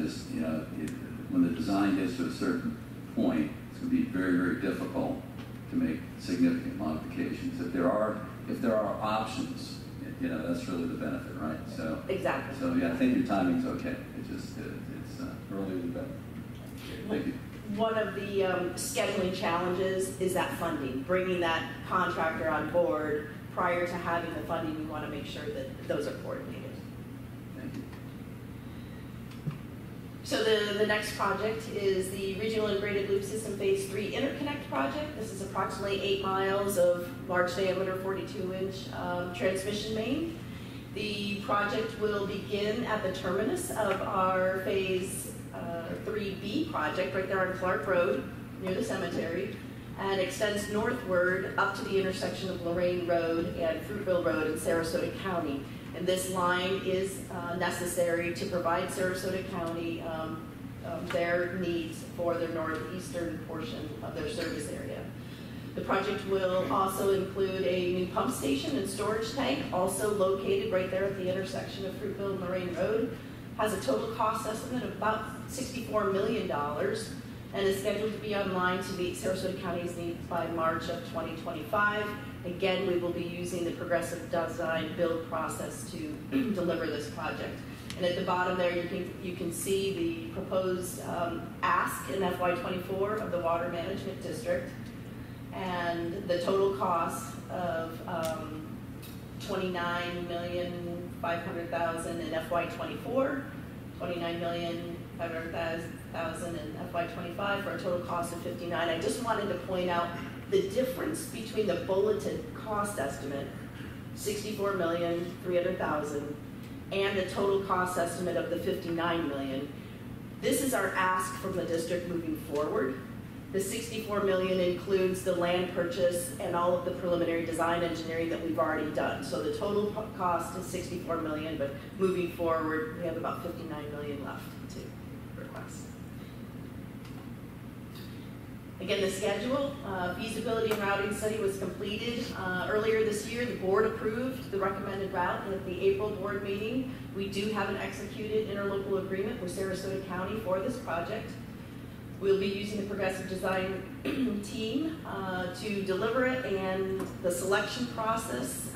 the design gets to a certain point, it's going to be very, very difficult to make significant modifications. If there are options, you know, that's really the benefit, right? So Exactly. So yeah, I think your timing's okay. It's earlier the better. Thank you. One of the scheduling challenges is that funding, bringing that contractor on board. Prior to having the funding, we want to make sure that those are coordinated. Thank you. So the next project is the Regional Integrated Loop System Phase 3 Interconnect project. This is approximately 8 miles of large diameter 42-inch transmission main. The project will begin at the terminus of our Phase 3B project right there on Clark Road near the cemetery, and extends northward up to the intersection of Lorraine Road and Fruitville Road in Sarasota County. And this line is necessary to provide Sarasota County their needs for their northeastern portion of their service area. The project will also include a new pump station and storage tank, also located right there at the intersection of Fruitville and Lorraine Road. Has a total cost estimate of about $64 million, and is scheduled to be online to meet Sarasota County's needs by March of 2025. Again, we will be using the progressive design build process to deliver this project. And at the bottom there, you can see the proposed ask in FY24 of the Water Management District, and the total cost of $29,500,000 in FY24, $29,500,000 in FY25, for a total cost of $59. I just wanted to point out the difference between the bulleted cost estimate, $64,300,000, and the total cost estimate of the $59 million. This is our ask from the district moving forward. The $64 million includes the land purchase and all of the preliminary design engineering that we've already done. So the total cost is $64 million, but moving forward, we have about $59 million left to request. Again, the schedule, feasibility and routing study was completed earlier this year. The board approved the recommended route at the April board meeting. We do have an executed interlocal agreement with Sarasota County for this project. We'll be using the Progressive Design team to deliver it, and the selection process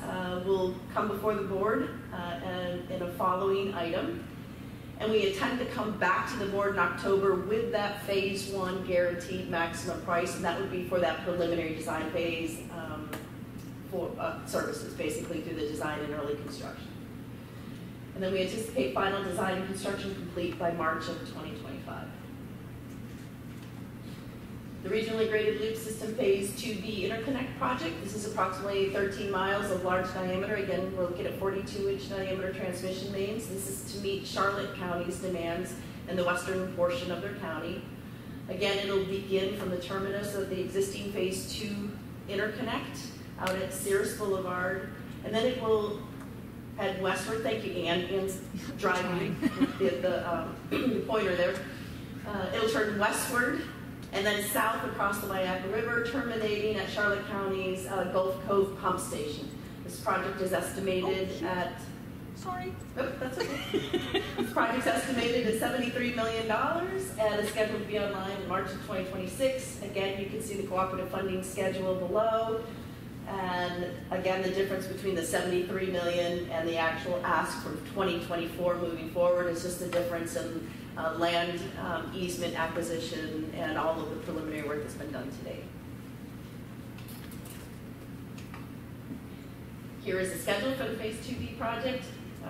will come before the board and in a following item. And we intend to come back to the board in October with that phase 1 guaranteed maximum price, and that would be for that preliminary design phase for services, basically through the design and early construction. And then we anticipate final design and construction complete by March of 2025. The Regionally Graded Loop System Phase 2B Interconnect Project. This is approximately 13 miles of large diameter. Again, we're looking at 42-inch diameter transmission mains. This is to meet Charlotte County's demands in the western portion of their county. Again, it'll begin from the terminus of the existing Phase 2 interconnect out at Sears Boulevard, and then it will head westward. Thank you, Ann. Ann's driving the pointer there. It'll turn westward and then south across the Niagara River, terminating at Charlotte County's Gulf Cove Pump Station. This project is estimated at... Sorry. Oh, that's okay. This project's estimated at $73 million and is scheduled to be online in March of 2026. Again, you can see the cooperative funding schedule below. And again, the difference between the $73 million and the actual ask for 2024 moving forward is just the difference in land easement acquisition and all of the preliminary work that's been done today. Here is the schedule for the Phase 2B project.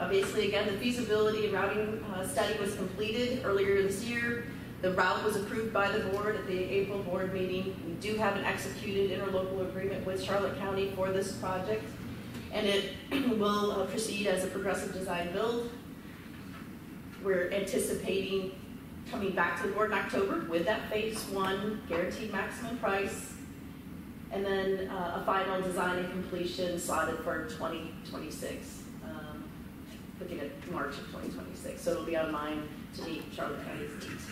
Basically, again, the feasibility and routing study was completed earlier this year. The route was approved by the board at the April board meeting. We do have an executed interlocal agreement with Charlotte County for this project, and it will proceed as a progressive design build. We're anticipating coming back to the board in October with that Phase 1 guaranteed maximum price, and then a final design and completion slotted for 2026, looking at March of 2026. So it'll be online to meet Charlotte County's needs.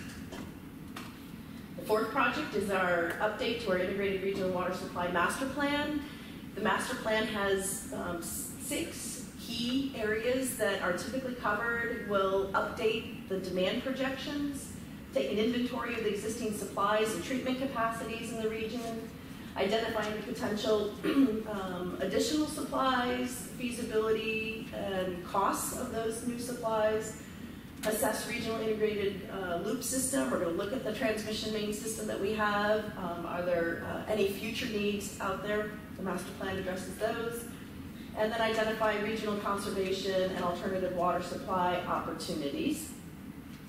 The fourth project is our update to our Integrated Regional Water Supply Master Plan. The master plan has 6 key areas that are typically covered. Will update the demand projections, take an inventory of the existing supplies and treatment capacities in the region, identifying potential additional supplies, feasibility and costs of those new supplies, assess regional integrated loop system. We're going to look at the transmission main system that we have. Are there any future needs out there? The master plan addresses those. And then identify regional conservation and alternative water supply opportunities.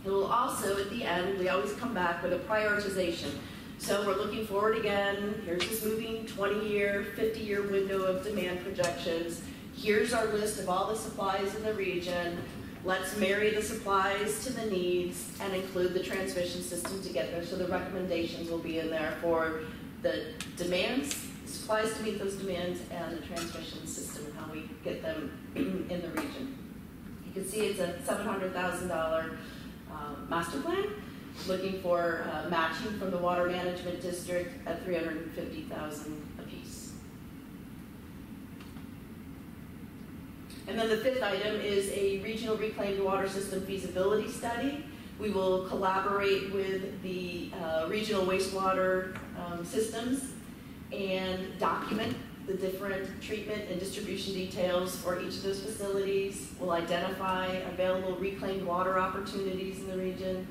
It will also, at the end, we always come back with a prioritization. So we're looking forward again. Here's this moving 20-year, 50-year window of demand projections. Here's our list of all the supplies in the region. Let's marry the supplies to the needs and include the transmission system to get there. So the recommendations will be in there for the demands, supplies to meet those demands, and the transmission system and how we get them in the region. You can see it's a $700,000 master plan, looking for matching from the Water Management District at $350,000 apiece. And then the fifth item is a regional reclaimed water system feasibility study. We will collaborate with the regional wastewater systems and document the different treatment and distribution details for each of those facilities. We'll identify available reclaimed water opportunities in the region,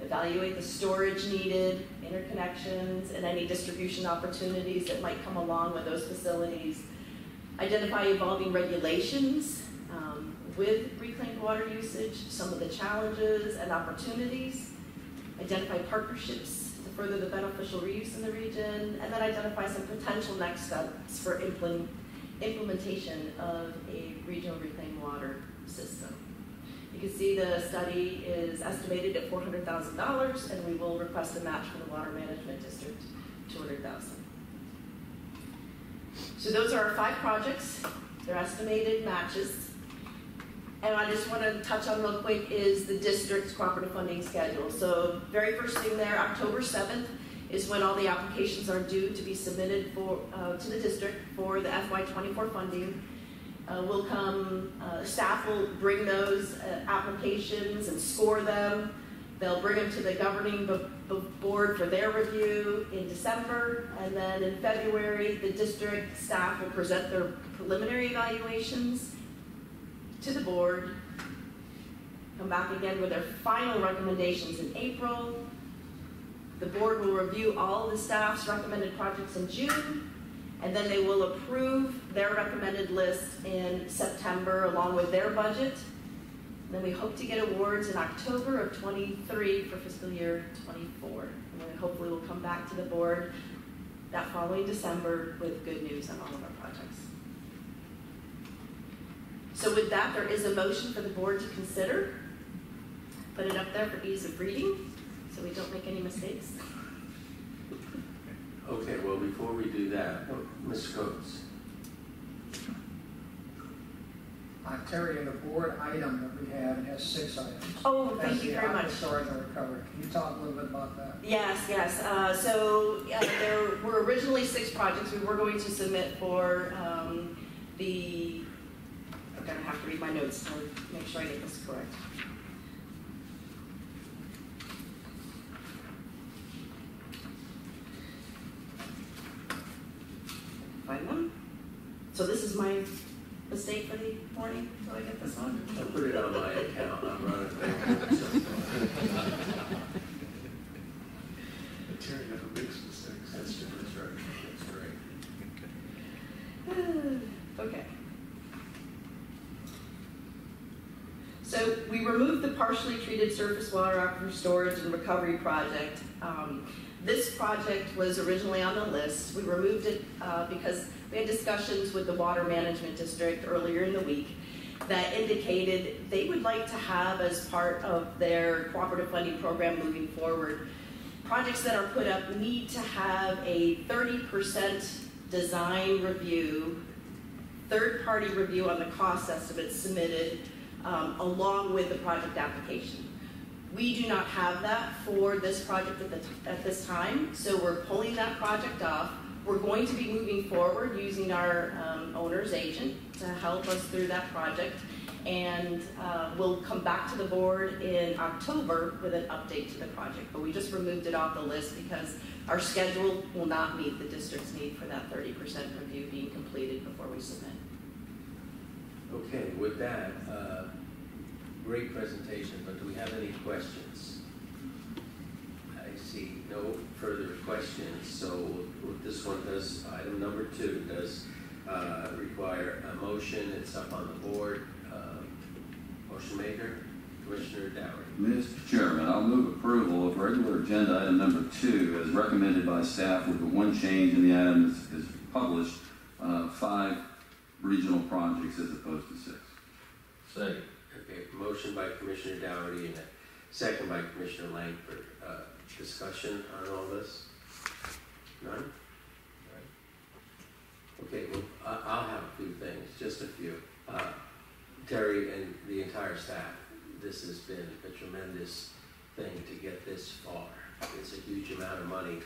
evaluate the storage needed, interconnections, and any distribution opportunities that might come along with those facilities. Identify evolving regulations with reclaimed water usage, some of the challenges and opportunities. Identify partnerships to further the beneficial reuse in the region, and then identify some potential next steps for implementation of a regional reclaimed water system. You can see the study is estimated at $400,000, and we will request a match from the Water Management District, $200,000. So those are our 5 projects. They're estimated matches. And I just want to touch on real quick is the district's cooperative funding schedule. So very first thing there, October 7th is when all the applications are due to be submitted for to the district for the FY24 funding. Staff will bring those applications and score them. They'll bring them to the governing board for their review in December, and then in February, the district staff will present their preliminary evaluations to the board, come back again with their final recommendations in April. The board will review all the staff's recommended projects in June, and then they will approve their recommended list in September along with their budget. Then we hope to get awards in October of 23 for fiscal year 24. And then hopefully we'll come back to the board that following December with good news on all of our projects. So with that, there is a motion for the board to consider. Put it up there for ease of reading so we don't make any mistakes. Okay, well, before we do that, Mr. Coates. Terry, in the board item that we have, it has 6 items. Oh, thank you very much. Storage and recovery. Can you talk a little bit about that? Yes. There were originally 6 projects we were going to submit for I'm going to have to read my notes to make sure I get this correct. Find them. So this is my mistake for the morning. Do I get this on? I'll put it on my account. I'm running back. Terry never makes mistakes. That's right. That's right. Okay. So we removed the partially treated surface water aquifer storage and recovery project. This project was originally on the list. We removed it because we had discussions with the Water Management District earlier in the week that indicated they would like to have as part of their cooperative funding program moving forward, projects that are put up need to have a 30% design review, third-party review on the cost estimates submitted along with the project application. We do not have that for this project at this time, so we're pulling that project off. We're going to be moving forward using our owner's agent to help us through that project, and we'll come back to the board in October with an update to the project. But we just removed it off the list because our schedule will not meet the district's need for that 30% review being completed before we submit. Okay, with that, great presentation, but do we have any questions? I see no further questions, so this one does, item number 2 does require a motion. It's up on the board. Motion maker, Commissioner Dowery. Mr. Chairman, I'll move approval of regular agenda item number 2 as recommended by staff with the one change in the item is published, 5 regional projects as opposed to 6. Second. Okay, motion by Commissioner Dowery and a second by Commissioner Langford. Discussion on all this? None? Okay, well, I'll have a few things, just a few. Terry and the entire staff, this has been a tremendous thing to get this far. It's a huge amount of money.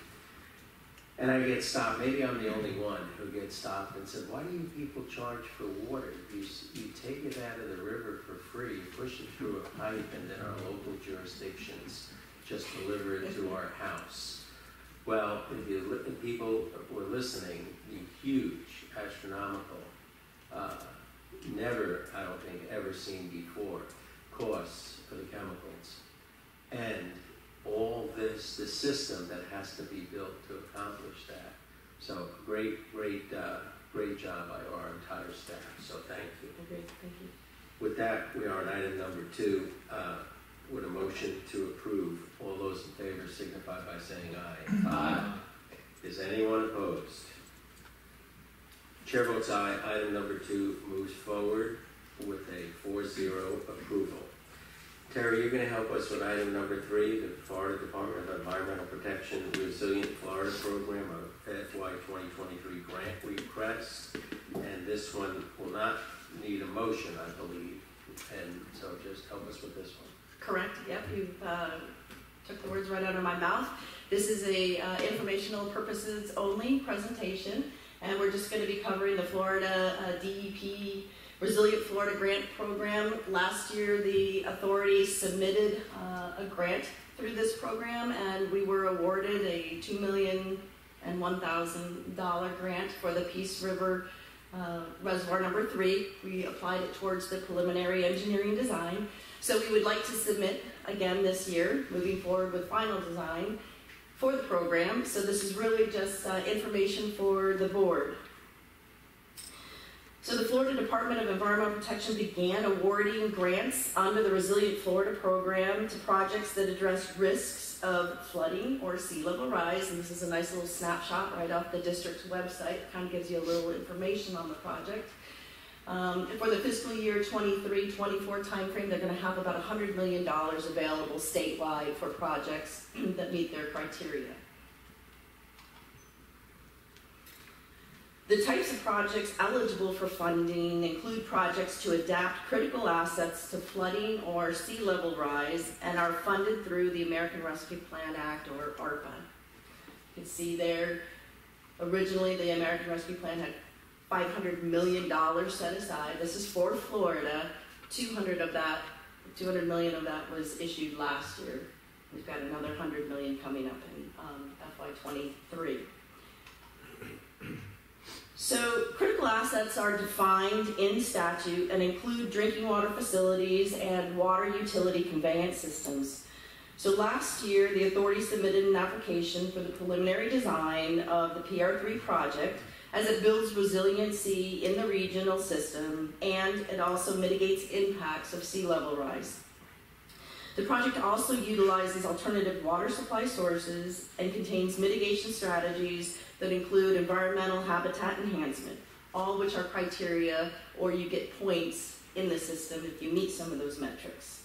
And I get stopped, maybe I'm the only one who gets stopped and said, why do you people charge for water? You take it out of the river for free, you push it through a pipe, and then our local jurisdictions just deliver it to our house. Well, if people were listening, the huge, astronomical, never, I don't think, ever seen before, costs for the chemicals. And all the system that has to be built to accomplish that. So great job by our entire staff, so thank you. Okay, thank you. With that, we are on item number 2, with a motion to approve. All those in favor signify by saying aye. Aye. Is anyone opposed? Chair votes aye. Item number 2 moves forward with a 4-0 approval. Terry, you're going to help us with item number 3, the Florida Department of Environmental Protection Resilient Florida Program of FY 2023 grant request. And this one will not need a motion, I believe. And so just help us with this one. Correct, yep, you took the words right out of my mouth. This is a informational purposes only presentation, and we're just going to be covering the Florida DEP Resilient Florida Grant Program. Last year, the authority submitted a grant through this program, and we were awarded a $2,001,000 grant for the Peace River Reservoir number 3. We applied it towards the preliminary engineering design. So we would like to submit again this year, moving forward with final design for the program. So this is really just information for the board. So the Florida Department of Environmental Protection began awarding grants under the Resilient Florida program to projects that address risks of flooding or sea level rise. And this is a nice little snapshot right off the district's website. It kind of gives you a little information on the project. For the fiscal year 23-24 timeframe, they're going to have about $100 million available statewide for projects that meet their criteria. The types of projects eligible for funding include projects to adapt critical assets to flooding or sea level rise and are funded through the American Rescue Plan Act, or ARPA. You can see there, originally the American Rescue Plan had $500 million set aside. This is for Florida. 200 million of that was issued last year. We've got another 100 million coming up in FY23. So critical assets are defined in statute and include drinking water facilities and water utility conveyance systems. So last year, the authority submitted an application for the preliminary design of the PR3 project, as it builds resiliency in the regional system, and it also mitigates impacts of sea level rise. The project also utilizes alternative water supply sources and contains mitigation strategies that include environmental habitat enhancement, all which are criteria, or you get points in the system if you meet some of those metrics.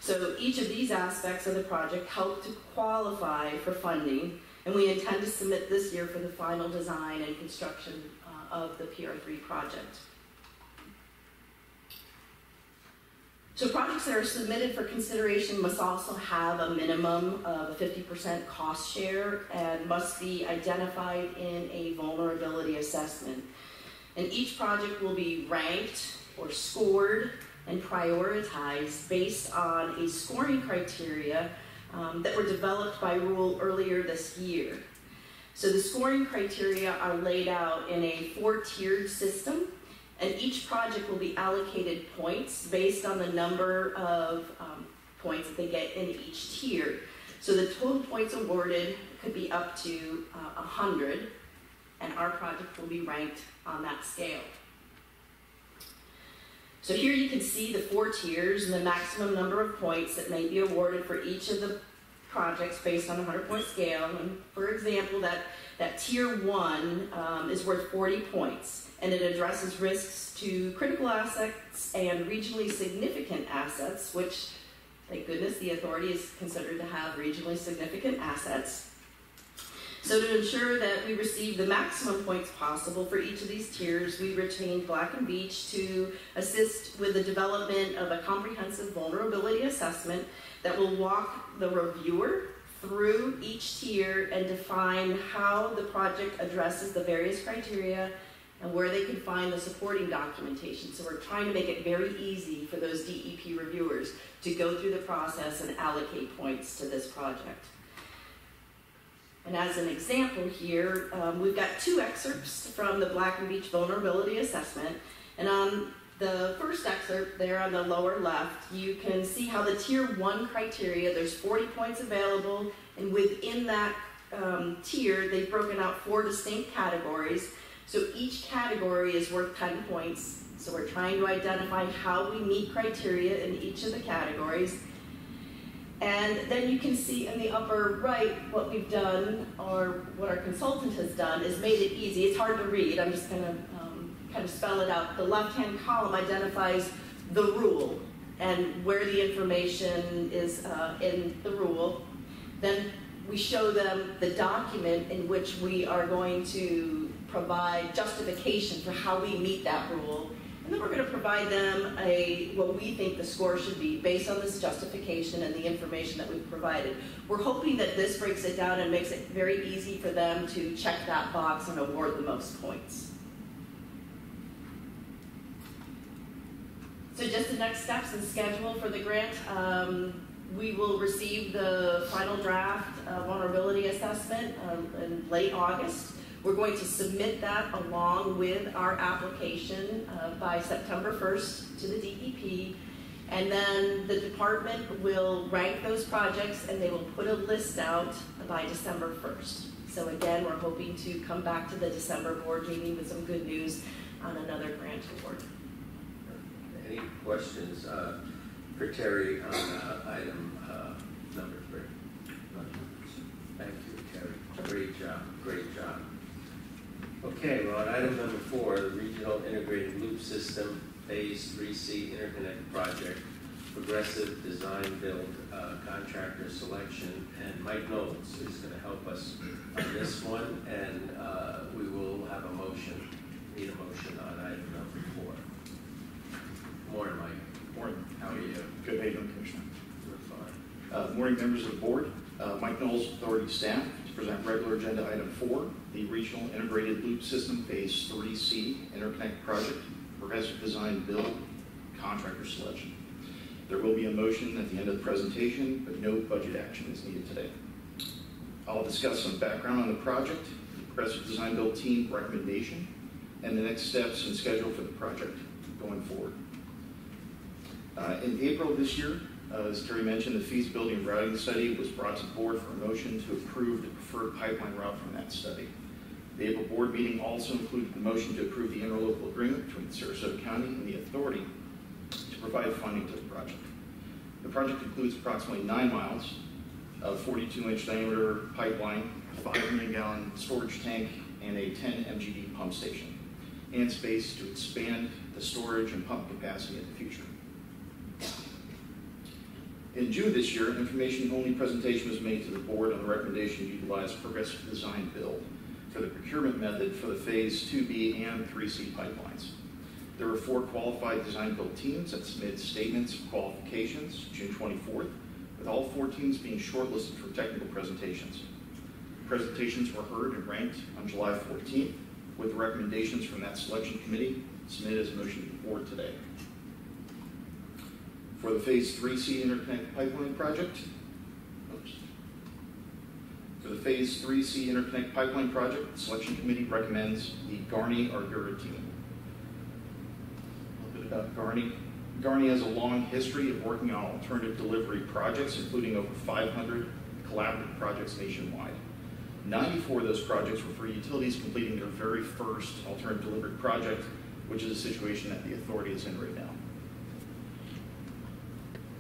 So each of these aspects of the project help to qualify for funding, and we intend to submit this year for the final design and construction of the PR3 project. So projects that are submitted for consideration must also have a minimum of a 50% cost share and must be identified in a vulnerability assessment. And each project will be ranked or scored and prioritized based on a scoring criteria that were developed by rule earlier this year. So the scoring criteria are laid out in a 4-tiered system, and each project will be allocated points based on the number of points that they get in each tier. So the total points awarded could be up to 100, and our project will be ranked on that scale. So here you can see the 4 tiers and the maximum number of points that may be awarded for each of the projects based on a 100-point scale. And for example, that tier 1 is worth 40 points, and it addresses risks to critical assets and regionally significant assets, which, thank goodness, the authority is considered to have regionally significant assets. So to ensure that we receive the maximum points possible for each of these tiers, we retained Black & Veatch to assist with the development of a comprehensive vulnerability assessment that will walk the reviewer through each tier and define how the project addresses the various criteria and where they can find the supporting documentation. So we're trying to make it very easy for those DEP reviewers to go through the process and allocate points to this project. And as an example here, we've got 2 excerpts from the Black & Veatch Vulnerability Assessment. And on the first excerpt there on the lower left, you can see how the Tier 1 criteria, there's 40 points available, and within that tier, they've broken out 4 distinct categories. So each category is worth 10 points. So we're trying to identify how we meet criteria in each of the categories. And then you can see in the upper right what we've done, or what our consultant has done, is made it easy. It's hard to read. I'm just going to kind of spell it out. The left-hand column identifies the rule, and where the information is in the rule. Then we show them the document in which we are going to provide justification for how we meet that rule. And then we're going to provide them what we think the score should be based on this justification and the information that we've provided. We're hoping that this breaks it down and makes it very easy for them to check that box and award the most points. So just the next steps and schedule for the grant. We will receive the final draft vulnerability assessment in late August. We're going to submit that along with our application by September 1st to the DEP. And then the department will rank those projects and they will put a list out by December 1st. So again, we're hoping to come back to the December board meeting with some good news on another grant award. Any questions for Terry on item number 3? Thank you, Terry. Great job, great job. Okay, we're on item number 4, the Regional Integrated Loop System Phase 3C Interconnect Project, Progressive Design Build Contractor Selection, and Mike Knowles is going to help us on this one, and we will have a motion, need a motion on item number 4. Morning, Mike. Morning. How are you? Good. How you doing, Commissioner? We're fine. Morning, members of the board. Mike Knowles, Authority staff, to present regular agenda item 4, the Regional Integrated Loop System Phase 3C Interconnect Project, Progressive Design Build Contractor Selection. There will be a motion at the end of the presentation, but no budget action is needed today. I'll discuss some background on the project, the Progressive Design Build team recommendation, and the next steps and schedule for the project going forward. In April of this year, as Terry mentioned, the feasibility and routing study was brought to the board for a motion to approve the preferred pipeline route from that study. The April board meeting also included the motion to approve the interlocal agreement between Sarasota County and the authority to provide funding to the project. The project includes approximately 9 miles of 42-inch diameter pipeline, a 5 million gallon storage tank, and a 10 MGD pump station, and space to expand the storage and pump capacity in the future. In June this year, information-only presentation was made to the board on the recommendation to utilize Progressive Design Build for the procurement method for the Phase 2B and 3C pipelines. There were 4 qualified design build teams that submitted statements of qualifications June 24th, with all 4 teams being shortlisted for technical presentations. Presentations were heard and ranked on July 14th, with recommendations from that selection committee submitted as a motion to the board today. For the Phase 3C Interconnect Pipeline Project, For the Phase 3C Interconnect Pipeline Project, the Selection Committee recommends the Garney-Argura team. A little bit about Garney. Garney has a long history of working on alternative delivery projects, including over 500 collaborative projects nationwide. 94 of those projects were for utilities completing their very first alternative delivery project, which is a situation that the authority is in right now.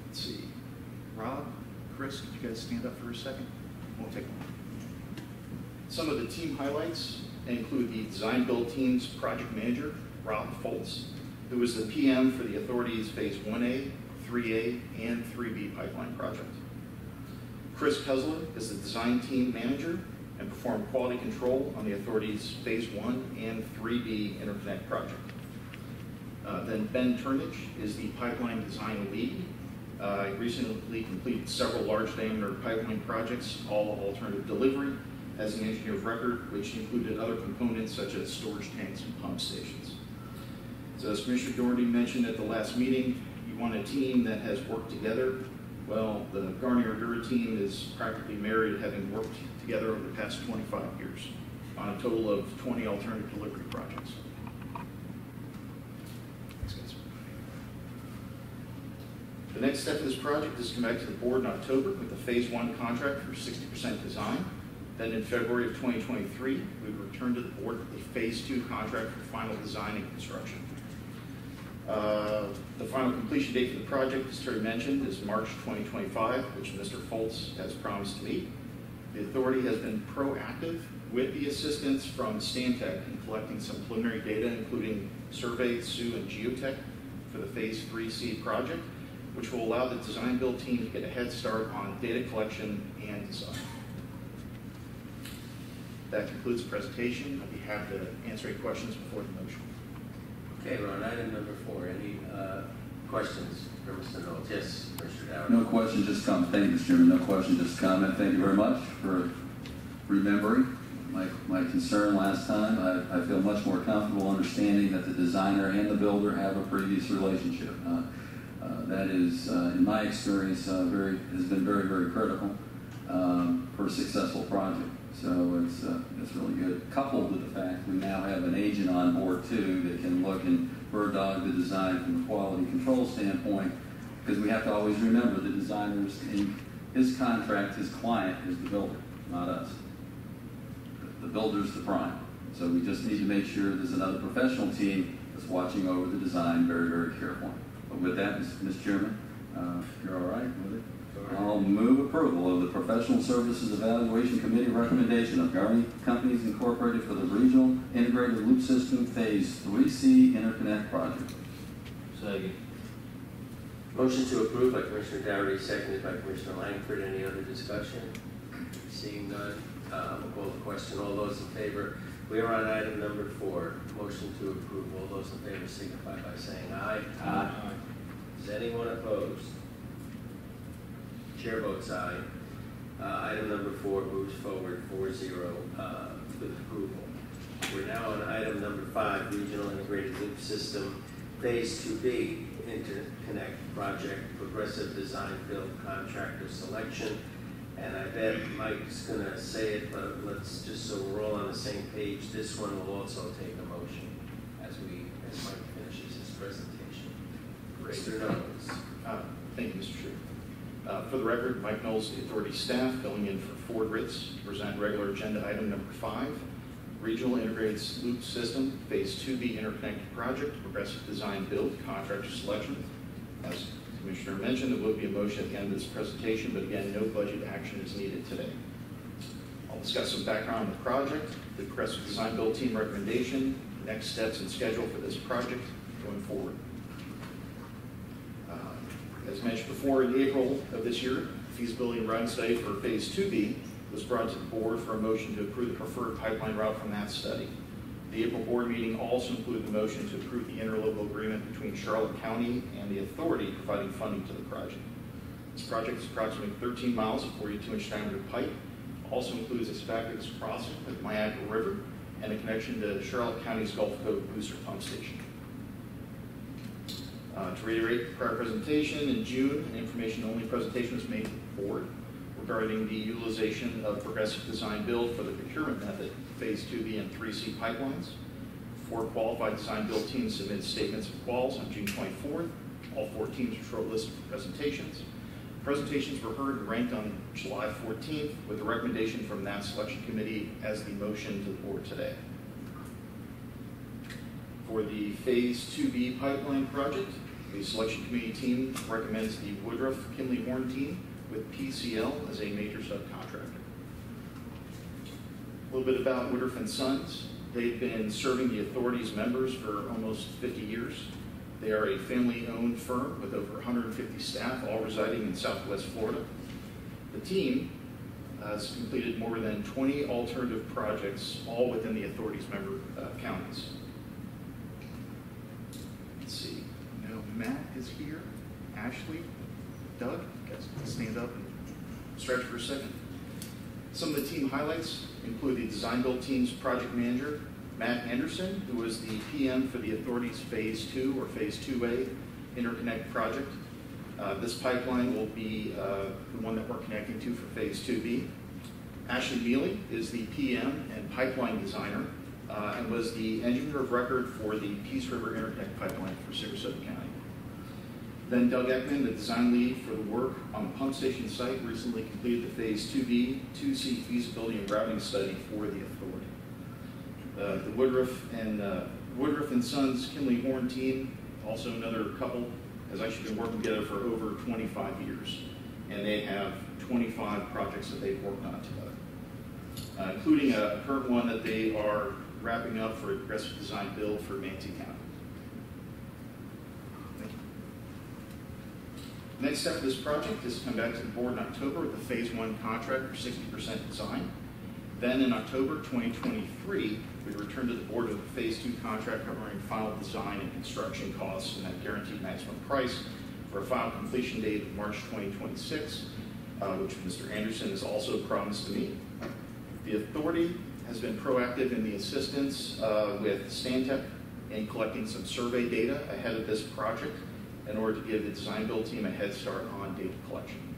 Let's see. Rob, Chris, could you guys stand up for a second? We'll take one. Some of the team highlights include the design build team's project manager, Rob Foltz, who was the PM for the authority's Phase 1A, 3A, and 3B pipeline project. Chris Kusler is the design team manager and performed quality control on the authority's Phase 1 and 3B interconnect project. Then Ben Turnage is the pipeline design lead. He recently completed several large diameter pipeline projects, all alternative delivery, as an engineer of record, which included other components such as storage tanks and pump stations. So as Commissioner Doherty mentioned at the last meeting, you want a team that has worked together. Well, the Garney-Argura team is practically married, having worked together over the past 25 years on a total of 20 alternative delivery projects. Thanks, guys. The next step of this project is to come back to the board in October with the Phase 1 contract for 60% design. Then in February of 2023, we would return to the board with the Phase 2 contract for final design and construction. The final completion date for the project, as Terry mentioned, is March 2025, which Mr. Foltz has promised to meet. The authority has been proactive with the assistance from Stantec in collecting some preliminary data, including survey, SU, and geotech for the Phase 3C project, which will allow the design build team to get a head start on data collection and design. That concludes the presentation. I'd be happy to answer any questions before the motion. Okay, we're on item number 4. Any questions for Mr. Knowles? Yes, Mr. Dowd. No question, just comment. Thank you, Mr. Chairman. No question, just comment. Thank you very much for remembering my concern last time. I feel much more comfortable understanding that the designer and the builder have a previous relationship. That is, in my experience, has been very, very critical for a successful project. So it's really good. Coupled with the fact we now have an agent on board too that can look and bird dog the design from a quality control standpoint, because we have to always remember the designer's in his contract, his client is the builder, not us. The builder's the prime. So we just need to make sure there's another professional team that's watching over the design very, very carefully. But with that, Mr. Chairman, if you're all right with it, I'll move approval of the Professional Services Evaluation Committee recommendation of Garney Companies Incorporated for the Regional Integrated Loop System Phase 3C Interconnect Project. Second. Motion to approve by Commissioner Dougherty, seconded by Commissioner Langford. Any other discussion? Seeing none, we'll call the question. All those in favor? We are on item number 4. Motion to approve. All those in favor signify by saying aye. Aye. Is anyone opposed? Chair votes aye. Item number 4 moves forward 4-0 with approval. We're now on item number 5, Regional Integrated Loop System Phase 2B Interconnect Project, Progressive Design Build Contractor Selection. And I bet Mike's going to say it, but let's just so we're all on the same page. This one will also take a motion as Mike finishes his presentation. Mr. Knowles. Thank you, Mr. Chair. For the record, Mike Knowles, the authority staff, filling in for Ford Ritz, to present regular agenda item number 5, Regional Integrated Loop System Phase 2B Interconnected Project, Progressive Design Build Contractor Selection. As the Commissioner mentioned, there will be a motion at the end of this presentation, but again, no budget action is needed today. I'll discuss some background on the project, the Progressive Design Build team recommendation, next steps and schedule for this project going forward. As mentioned before, in April of this year, feasibility and routing study for Phase 2B was brought to the board for a motion to approve the preferred pipeline route from that study. The April board meeting also included the motion to approve the interlocal agreement between Charlotte County and the authority providing funding to the project. This project is approximately 13 miles of 42-inch diameter pipe. Also includes a Spackless crossing with the Niagara River and a connection to Charlotte County's Gulf Coast booster pump station. To reiterate the prior presentation, in June, an information-only presentation was made to the board regarding the utilization of Progressive Design Build for the procurement method, Phase 2B and 3C pipelines. 4 qualified design build teams submitted statements of quals on June 24th. All 4 teams were shortlisted for presentations. Presentations were heard and ranked on July 14th with a recommendation from that selection committee as the motion to the board today. For the Phase 2B pipeline project, the selection committee team recommends the Woodruff Kinley Horn team with PCL as a major subcontractor. A little bit about Woodruff & Sons. They've been serving the authority's members for almost 50 years. They are a family-owned firm with over 150 staff, all residing in Southwest Florida. The team has completed more than 20 alternative projects, all within the authority's member counties. Let's see, I know Matt is here, Ashley, Doug, you guys can stand up and stretch for a second. Some of the team highlights include the design build team's project manager, Matt Anderson, who was the PM for the authority's Phase 2 or Phase 2A interconnect project. This pipeline will be the one that we're connecting to for Phase 2B. Ashley Mealy is the PM and pipeline designer and was the engineer of record for the Peace River Interconnect pipeline for Sarasota County. Then Doug Ekman, the design lead for the work on the pump station site, recently completed the Phase 2B, 2C feasibility and routing study for the authority. The Woodruff & Sons Kinley Horn team, also another couple, has actually been working together for over 25 years. And they have 25 projects that they've worked on together, including a current one that they are wrapping up for a Progressive Design Build for Manatee County. Next step of this project is to come back to the board in October with the phase 1 contract for 60% design. Then in October 2023, we return to the board with a phase 2 contract covering final design and construction costs and that guaranteed maximum price for a final completion date of March 2026, which Mr. Anderson has also promised to meet. The authority has been proactive in the assistance with Stantec in collecting some survey data ahead of this project in order to give the design build team a head start on data collection.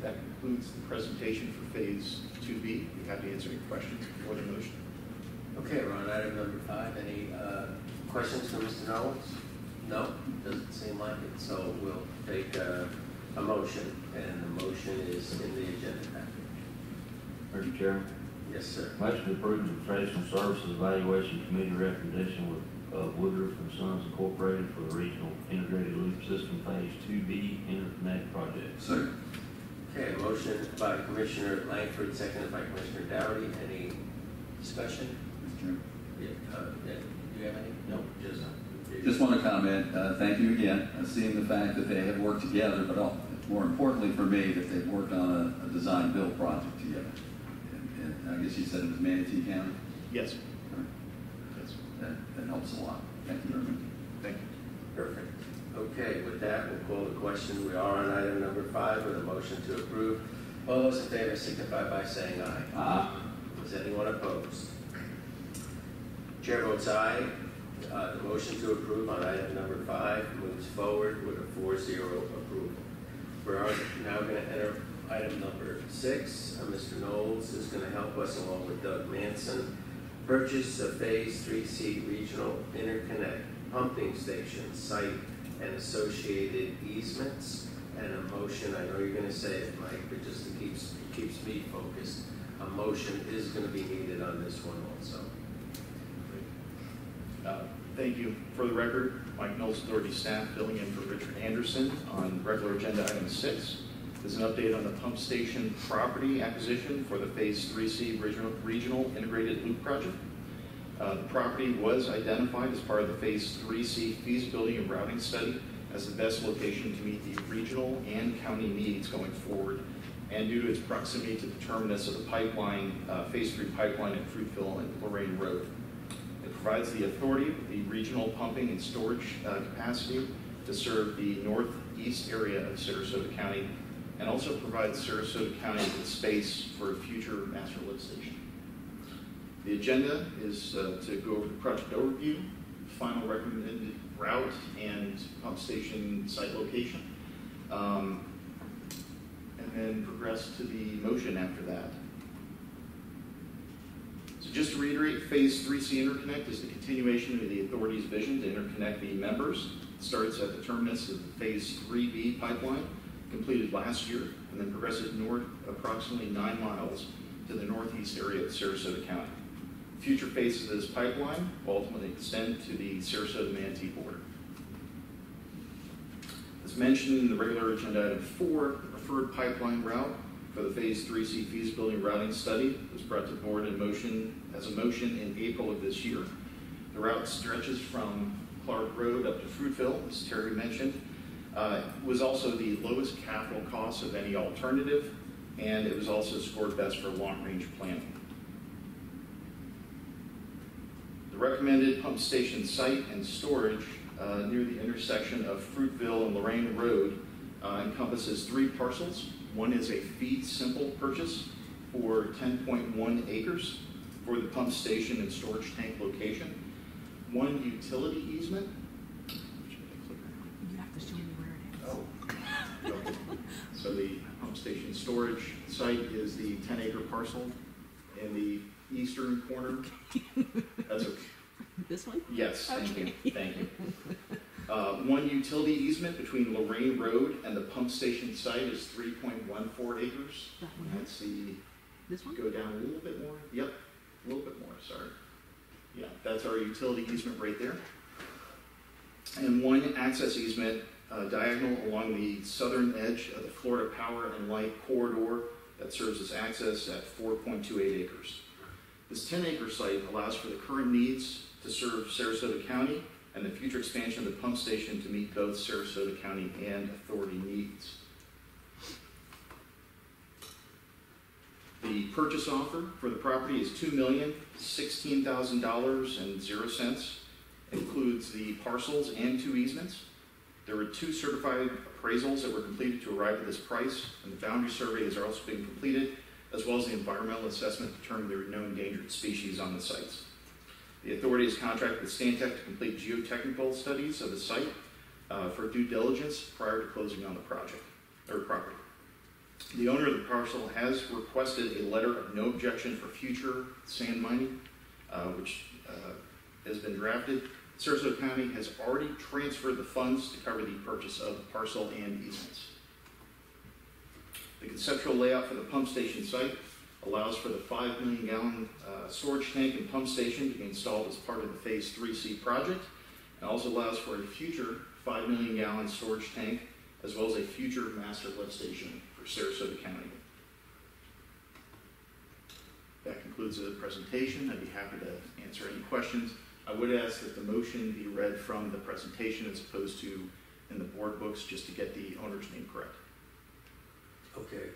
That concludes the presentation for phase 2B. We'd be happy to answer any questions before the motion. Okay, we're on item number 5. Any questions for Mr. Knowles? No, doesn't seem like it. So we'll take a motion, and the motion is in the agenda packet. Mr. Chairman. Yes, sir. Motion to approve the Professional Services Evaluation Committee recommendation of Woodruff and Sons Incorporated for the Regional Integrated Loop System Phase 2B Interconnect Project. Second. Okay, a motion by Commissioner Langford, seconded by Commissioner Dougherty. Any discussion? Mr. Chairman. Yeah, do you have any? No, Just want to comment, thank you again, seeing the fact that they have worked together, but more importantly for me, that they've worked on a design-build project together. And I guess you said it was Manatee County? Yes. Yes. That helps a lot. Thank you very much. Thank you. Perfect. Okay, with that, we'll call the question. We are on item number 5 with a motion to approve. All those in favor signify by saying aye. Aye. Is anyone opposed? Chair votes aye. The motion to approve on item number 5 moves forward with a 4-0 approval. We're now going to enter item number 6. Mr. Knowles is going to help us, along with Doug Manson, purchase a Phase 3C Regional Interconnect Pumping Station site and associated easements. And a motion, I know you're going to say it, Mike, but just it keeps me focused. A motion is going to be needed on this one also. Thank you. For the record, Mike Knowles, Authority staff, filling in for Richard Anderson on regular agenda item 6. There's an update on the pump station property acquisition for the Phase 3C Regional Integrated Loop Project. The property was identified as part of the Phase 3C feasibility and routing study as the best location to meet the regional and county needs going forward, and due to its proximity to the terminus of the pipeline, Phase 3 pipeline at Fruitville and Lorraine Road. It provides the authority with the regional pumping and storage capacity to serve the northeast area of Sarasota County, and also provides Sarasota County with space for a future master lift station. The agenda is to go over the project overview, final recommended route, and pump station site location, and then progress to the motion after that. So just to reiterate, Phase 3C Interconnect is the continuation of the authority's vision to interconnect the members. It starts at the terminus of the Phase 3B pipeline, completed last year, and then progresses north approximately 9 miles to the northeast area of Sarasota County. Future phases of this pipeline will ultimately extend to the Sarasota-Manatee border. As mentioned in the regular agenda item 4, the preferred pipeline route for the Phase 3C feasibility and routing study was brought to the board in motion as a motion in April of this year. The route stretches from Clark Road up to Fruitville, as Terry mentioned. Was also the lowest capital cost of any alternative, and it was also scored best for long-range planning. The recommended pump station site and storage near the intersection of Fruitville and Lorraine Road encompasses 3 parcels. One is a fee simple purchase for 10.1 acres for the pump station and storage tank location. 1 utility easement. You have to show me where it is. Oh. So the pump station storage site is the 10-acre parcel in the eastern corner. That's okay. This one? Yes, thank Okay. you. Thank you. 1 utility easement between Lorraine Road and the pump station site is 3.14 acres. That one? Let's see. This one? Go down a little bit more. Yep, a little bit more, sorry. Yeah, that's our utility easement right there. And 1 access easement diagonal along the southern edge of the Florida Power and Light corridor that serves as access at 4.28 acres. This 10-acre site allows for the current needs to serve Sarasota County and the future expansion of the pump station to meet both Sarasota County and authority needs. The purchase offer for the property is $2,016,000.00. Includes the parcels and 2 easements. There were 2 certified appraisals that were completed to arrive at this price, and the boundary survey has also been completed, as well as the environmental assessment determined there were no endangered species on the sites. The authority has contracted with Stantec to complete geotechnical studies of the site for due diligence prior to closing on the project or property. The owner of the parcel has requested a letter of no objection for future sand mining, which has been drafted. Sarasota County has already transferred the funds to cover the purchase of the parcel and easements. The conceptual layout for the pump station site allows for the 5 million gallon storage tank and pump station to be installed as part of the Phase 3C project, and also allows for a future 5 million gallon storage tank, as well as a future master lift station for Sarasota County. That concludes the presentation. I'd be happy to answer any questions. I would ask that the motion be read from the presentation as opposed to in the board books, just to get the owner's name correct. Okay.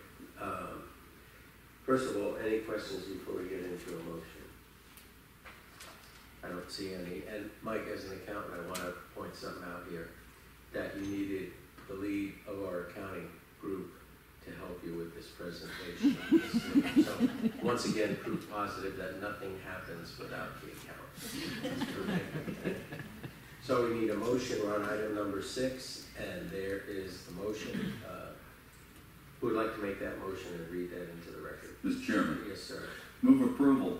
First of all, any questions before we get into a motion? I don't see any. And Mike, as an accountant, I want to point something out here, that you needed the lead of our accounting group to help you with this presentation. So once again, proof positive that nothing happens without the accountant. So we need a motion. We're on item number 6, and there is the motion. Who would like to make that motion and read that into the record? Mr. Chairman. Yes, sir. Move approval.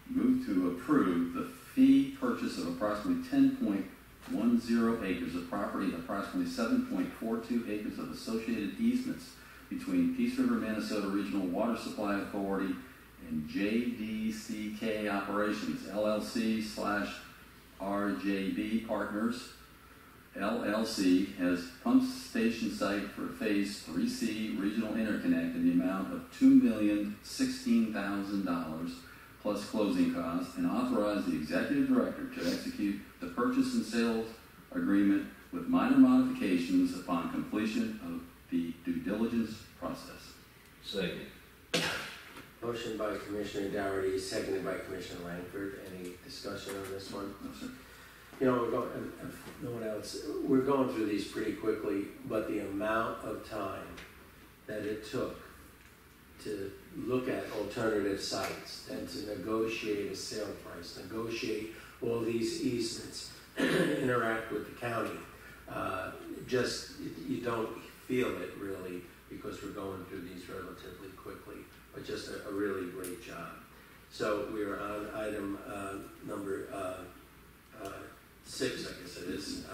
Move to approve the fee purchase of approximately 10.10 acres of property, approximately 7.42 acres of associated easements between Peace River, Minnesota Regional Water Supply Authority and JDCK Operations, LLC/RJB Partners, LLC, has pump station site for Phase 3C Regional Interconnect in the amount of $2,016,000 plus closing costs, and authorize the executive director to execute the purchase and sales agreement with minor modifications upon completion of the due diligence process. Second. Motion by Commissioner Dougherty, seconded by Commissioner Langford. Any discussion on this one? No, sir. You know, no one else, we're going through these pretty quickly, but the amount of time that it took to look at alternative sites and to negotiate a sale price, negotiate all these easements, interact with the county, you don't feel it really because we're going through these relatively quickly, but just a really great job. So we're on item number 6, I guess it is.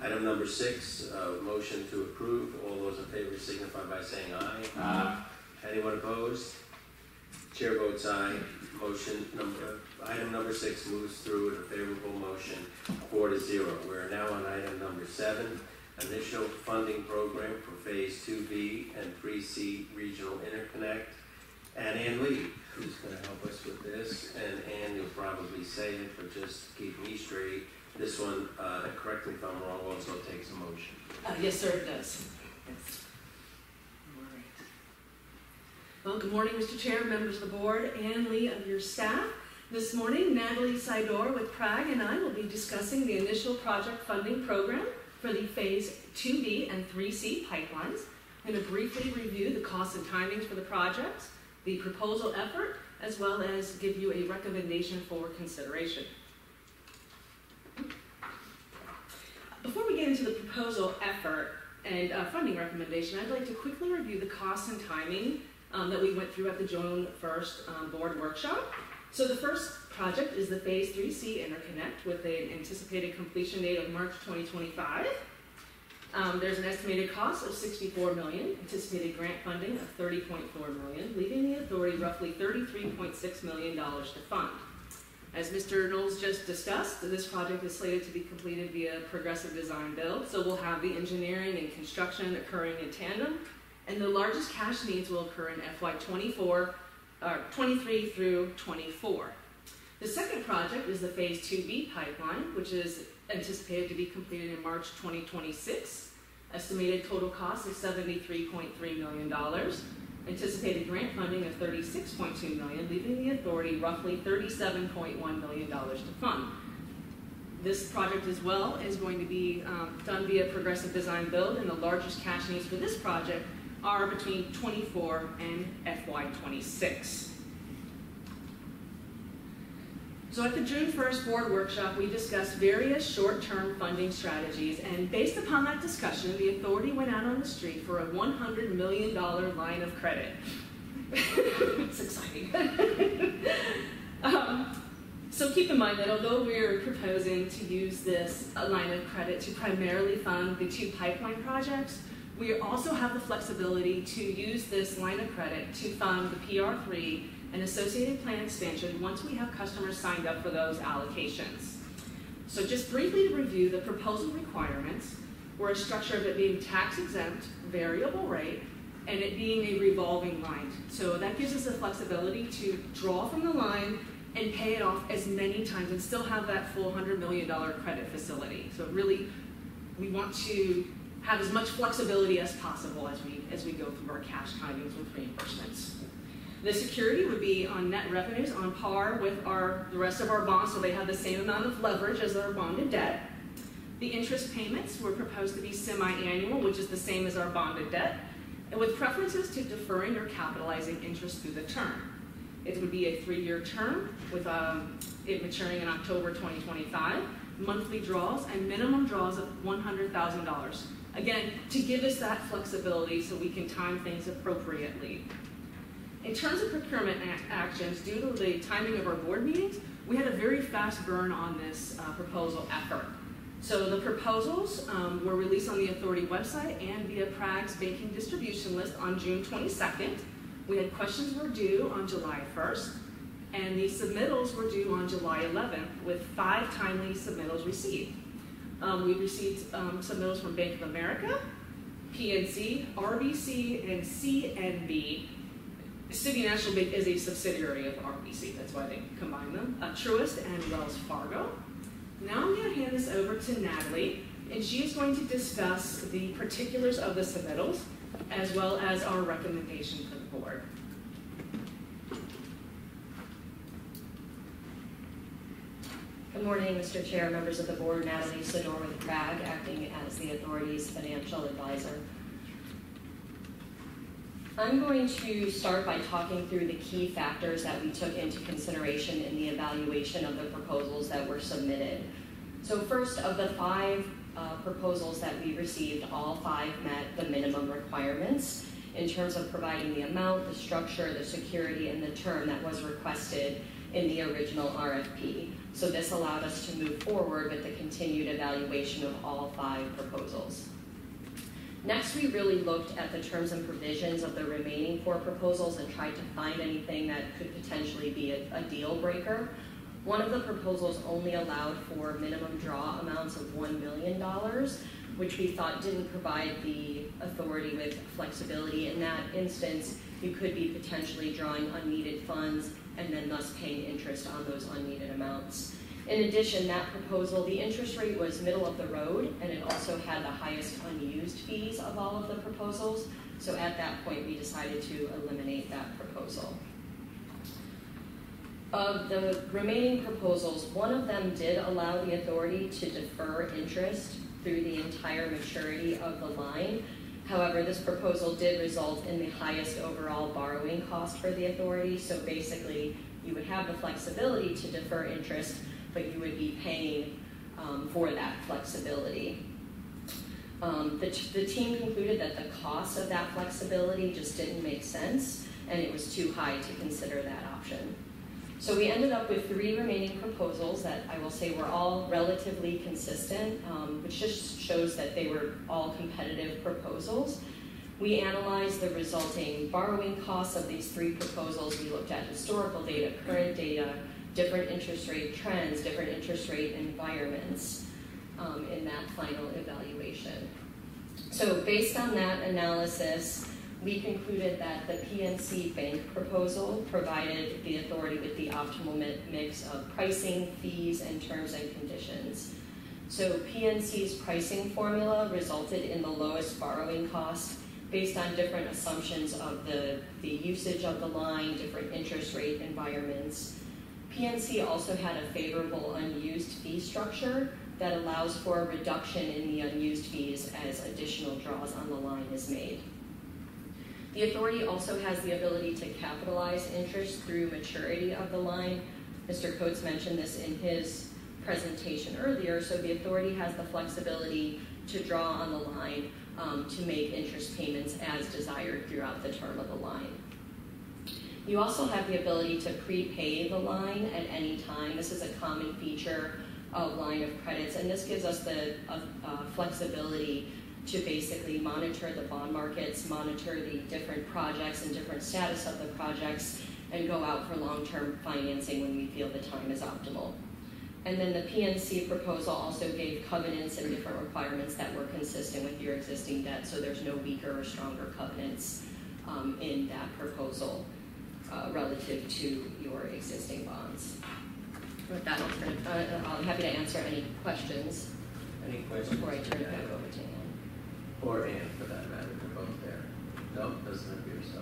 Item number 6, motion to approve. All those in favor signify by saying aye. Aye. Anyone opposed? Chair votes aye. Item number 6 moves through with a favorable motion, 4-0. We're now on item number 7, initial funding program for Phase 2B and 3C Regional Interconnect. And Ann Lee, who's going to help us with this. And Ann, you'll probably say it, but just keep me straight. This one, correct me if I'm wrong, also takes a motion. Yes, sir, it does. Yes. All right. Well, good morning, Mr. Chair, members of the board, Ann Lee of your staff. This morning, Natalie Sidor with Prague and I will be discussing the initial project funding program for the Phase 2B and 3C pipelines. I'm going to briefly review the costs and timings for the projects, the proposal effort, as well as give you a recommendation for consideration. Before we get into the proposal effort and funding recommendation, I'd like to quickly review the costs and timing that we went through at the June 1st board workshop. So the first project is the Phase 3C Interconnect with an anticipated completion date of March 2025. There's an estimated cost of $64 million, anticipated grant funding of $30.4 million, leaving the authority roughly $33.6 million to fund. As Mr. Knowles just discussed, this project is slated to be completed via progressive design build, so we'll have the engineering and construction occurring in tandem, and the largest cash needs will occur in FY 23 through 24. The second project is the Phase 2B pipeline, which is anticipated to be completed in March 2026. Estimated total cost of $73.3 million. Anticipated grant funding of $36.2 million, leaving the authority roughly $37.1 million to fund. This project as well is going to be done via progressive design build, and the largest cash needs for this project are between 24 and FY26. So at the June 1st board workshop, we discussed various short-term funding strategies, and based upon that discussion, the authority went out on the street for a $100 million line of credit. It's exciting. So keep in mind that although we're proposing to use this line of credit to primarily fund the 2 pipeline projects, we also have the flexibility to use this line of credit to fund the PR3 and associated plant expansion once we have customers signed up for those allocations. So just briefly to review, the proposal requirements were a structure of it being tax exempt, variable rate, and it being a revolving line. So that gives us the flexibility to draw from the line and pay it off as many times and still have that full $100 million credit facility. So really, we want to have as much flexibility as possible as we go through our cash timings with reimbursements. The security would be on net revenues on par with the rest of our bonds, so they have the same amount of leverage as our bonded debt. The interest payments were proposed to be semi-annual, which is the same as our bonded debt, and with preferences to deferring or capitalizing interest through the term. It would be a 3-year term with it maturing in October 2025, monthly draws, and minimum draws of $100,000. Again, to give us that flexibility so we can time things appropriately. In terms of procurement actions, due to the timing of our board meetings, we had a very fast burn on this proposal effort. So the proposals were released on the authority website and via Prague's banking distribution list on June 22nd. We had questions were due on July 1st, and the submittals were due on July 11th, with 5 timely submittals received. We received submittals from Bank of America, PNC, RBC, and CNB. City National Bank is a subsidiary of RBC, that's why they combine them. Truist and Wells Fargo. Now I'm going to hand this over to Natalie, and she is going to discuss the particulars of the submittals, as well as our recommendation for the board. Good morning, Mr. Chair, members of the board. Natalie Sador with Prague, acting as the authority's financial advisor. I'm going to start by talking through the key factors that we took into consideration in the evaluation of the proposals that were submitted. So first, of the 5 proposals that we received, all 5 met the minimum requirements in terms of providing the amount, the structure, the security, and the term that was requested in the original RFP. So this allowed us to move forward with the continued evaluation of all 5 proposals. Next, we really looked at the terms and provisions of the remaining 4 proposals and tried to find anything that could potentially be a deal breaker. One of the proposals only allowed for minimum draw amounts of $1 million, which we thought didn't provide the authority with flexibility. In that instance, you could be potentially drawing unneeded funds and then thus paying interest on those unneeded amounts. In addition, that proposal, the interest rate was middle of the road, and it also had the highest unused fees of all of the proposals. So at that point, we decided to eliminate that proposal. Of the remaining proposals, one of them did allow the authority to defer interest through the entire maturity of the line. However, this proposal did result in the highest overall borrowing cost for the authority. So basically, you would have the flexibility to defer interest, but you would be paying for that flexibility. The team concluded that the cost of that flexibility just didn't make sense, and it was too high to consider that option. So we ended up with 3 remaining proposals that I will say were all relatively consistent, which just shows that they were all competitive proposals. We analyzed the resulting borrowing costs of these 3 proposals. We looked at historical data, current data, different interest rate trends, different interest rate environments in that final evaluation. So based on that analysis, we concluded that the PNC Bank proposal provided the authority with the optimal mix of pricing, fees, and terms and conditions. So PNC's pricing formula resulted in the lowest borrowing cost based on different assumptions of the usage of the line, different interest rate environments. PNC also had a favorable unused fee structure that allows for a reduction in the unused fees as additional draws on the line is made. The authority also has the ability to capitalize interest through maturity of the line. Mr. Coates mentioned this in his presentation earlier, so the authority has the flexibility to draw on the line to make interest payments as desired throughout the term of the line. You also have the ability to prepay the line at any time. This is a common feature of line of credits, and this gives us the flexibility to basically monitor the bond markets, monitor the different projects and different status of the projects, and go out for long-term financing when we feel the time is optimal. And then the PNC proposal also gave covenants and different requirements that were consistent with your existing debt, so there's no weaker or stronger covenants in that proposal relative to your existing bonds. With that, I'm happy to answer any questions. Any questions? Before I turn it back over to Ann. Or Ann, for that matter, they're both there. No, doesn't appear so.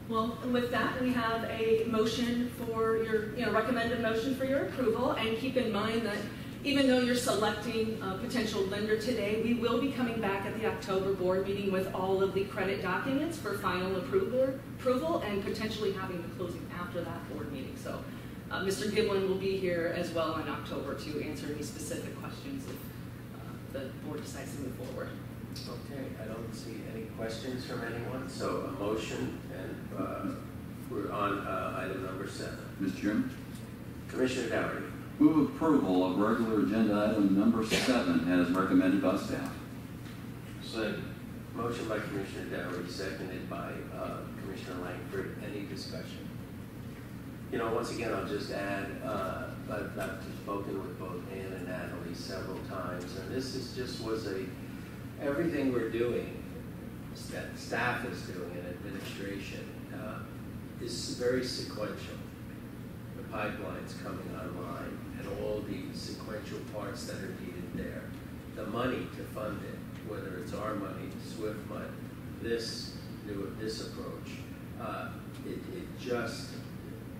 Well, and with that, we have a motion for your, recommended motion for your approval, and keep in mind that even though you're selecting a potential lender today, we will be coming back at the October board meeting with all of the credit documents for final approval and potentially having the closing after that board meeting. So Mr. Giblin will be here as well in October to answer any specific questions if the board decides to move forward. Okay, I don't see any questions from anyone, so a motion, and we're on item number 7. Mr. Chairman? Commissioner Dowery. Move approval of regular agenda item number 7 as recommended by staff. Second. Motion by Commissioner Dowery, seconded by Commissioner Langford. Any discussion? Once again, I'll just add, I've spoken with both Ann and Natalie several times, and this was everything we're doing, that staff is doing in administration, is very sequential. The pipeline's coming online and all the sequential parts that are needed there. The money to fund it, whether it's our money, SWIFT money, this approach, it just,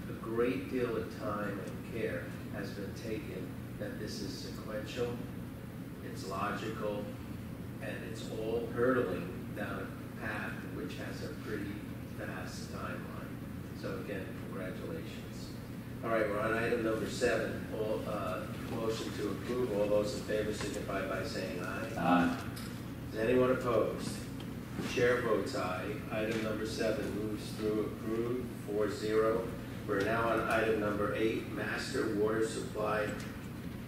a great deal of time and care has been taken that this is sequential, it's logical, and it's all hurtling down a path which has a pretty fast timeline. So again, congratulations. All right, we're on item number 7. Motion to approve. All those in favor signify by saying aye. Aye. Is anyone opposed? The chair votes aye. Item number 7 moves through, approved, 4-0. We're now on item number 8, master water supply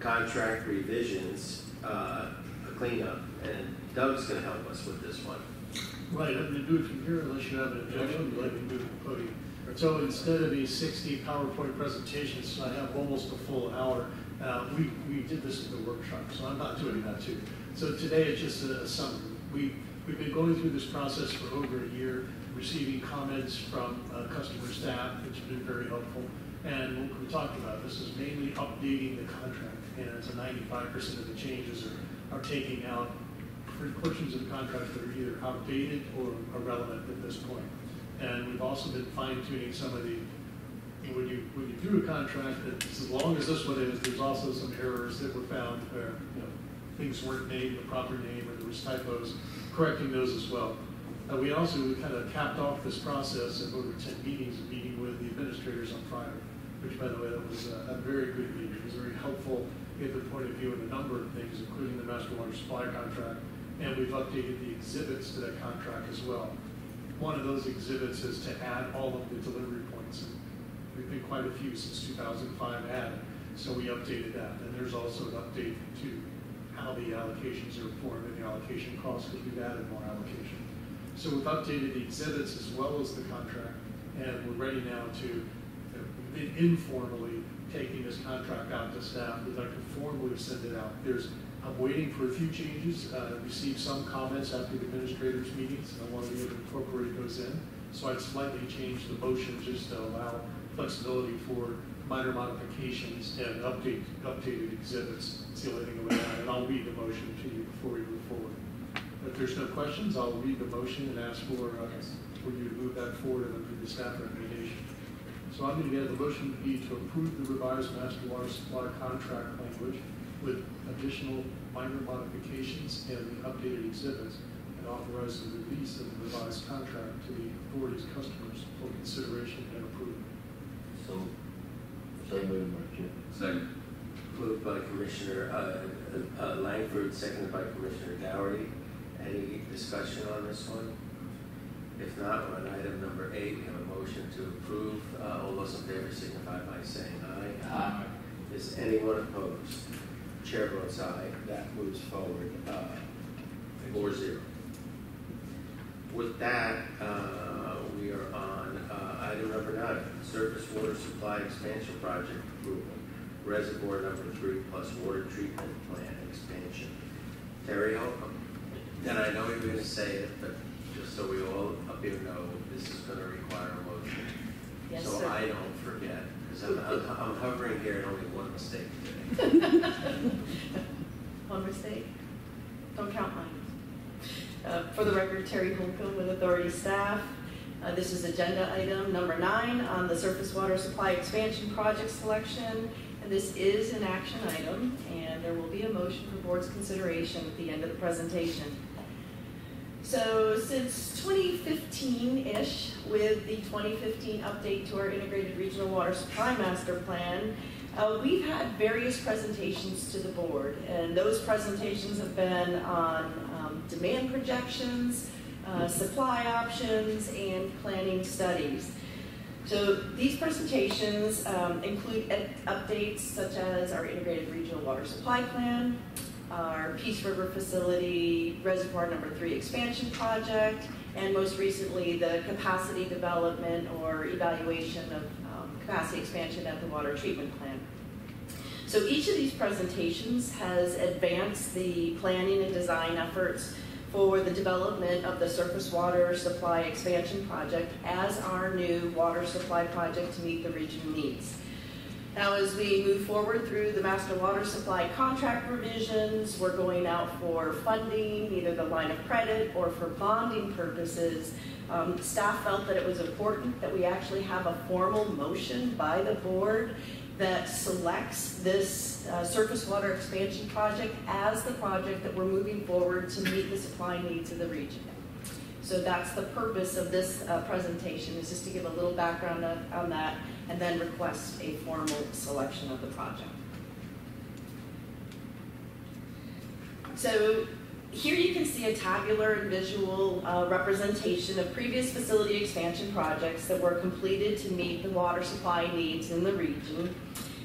contract revisions, a cleanup. And Doug's going to help us with this one. Right, I'm going to do it from here unless you have an objection, let me do it from the podium. So instead of a 60 PowerPoint presentations, I have almost a full hour. We did this at the workshop, so I'm not doing that too. So today it's just a summary. We've been going through this process for over a year, receiving comments from customer staff, which have been very helpful. And what we talked about, this is mainly updating the contract, and it's 95% of the changes are taking out portions of the contract that are either outdated or irrelevant at this point. And we've also been fine-tuning some of the, when you do a contract, as long as this one is, there's also some errors that were found where things weren't named the proper name or there was typos, correcting those as well. We also kind of capped off this process of over 10 meetings, meeting with the administrators on Friday, which, by the way, that was a very good meeting. It was very helpful to get the point of view of a number of things, including the master water supply contract, and we've updated the exhibits to that contract as well. One of those exhibits is to add all of the delivery points. And we've been quite a few since 2005 added, so we updated that. And there's also an update to how the allocations are formed and the allocation costs, because we've added more allocation. So we've updated the exhibits as well as the contract, and we're ready now to informally taking this contract out to staff. We'd like to formally send it out. I'm waiting for a few changes. Received some comments after the administrators' meetings, and I want to be able to incorporate those in. So I'd slightly change the motion just to allow flexibility for minor modifications and updated exhibits. It's the only thing about that, and I'll read the motion to you before we move forward. If there's no questions, I'll read the motion and ask for you to move that forward and approve the staff recommendation. So I'm going to get the motion to be to approve the revised master water supply contract language with additional minor modifications and the updated exhibits, and authorize the release of the revised contract to the authority's customers for consideration and approval. So moved, Mr. Chair. Second. Moved by Commissioner Langford, seconded by Commissioner Dougherty. Any discussion on this one? If not, on item number 8, we have a motion to approve. All those in favor signify by saying aye. Aye. Is anyone opposed? Chair votes aye. That moves forward 4-0. With that, we are on item number 9, surface water supply expansion project approval. Reservoir number 3 plus water treatment plant expansion. Terry, and I know you're going to say it, but just so we all up here know, this is going to require a motion. Yes, so sir. I don't forget, because I'm hovering here at only one mistake today. One mistake? Don't count mine. For the record, Terry Holcomb with Authority staff. This is agenda item number 9 on the surface water supply expansion project selection. And this is an action item, and there will be a motion for board's consideration at the end of the presentation. So since 2015-ish, with the 2015 update to our integrated regional water supply master plan, we've had various presentations to the board, and those presentations have been on demand projections, supply options, and planning studies. So these presentations include updates such as our integrated regional water supply plan, our Peace River facility reservoir number 3 expansion project, and most recently the capacity development or evaluation of capacity expansion at the water treatment plant. So each of these presentations has advanced the planning and design efforts for the development of the surface water supply expansion project as our new water supply project to meet the regional needs. Now, as we move forward through the master water supply contract revisions, we're going out for funding, either the line of credit or for bonding purposes. Staff felt that it was important that we actually have a formal motion by the board that selects this surface water expansion project as the project that we're moving forward to meet the supply needs of the region. So that's the purpose of this presentation, is just to give a little background on that and then request a formal selection of the project. So here you can see a tabular and visual representation of previous facility expansion projects that were completed to meet the water supply needs in the region.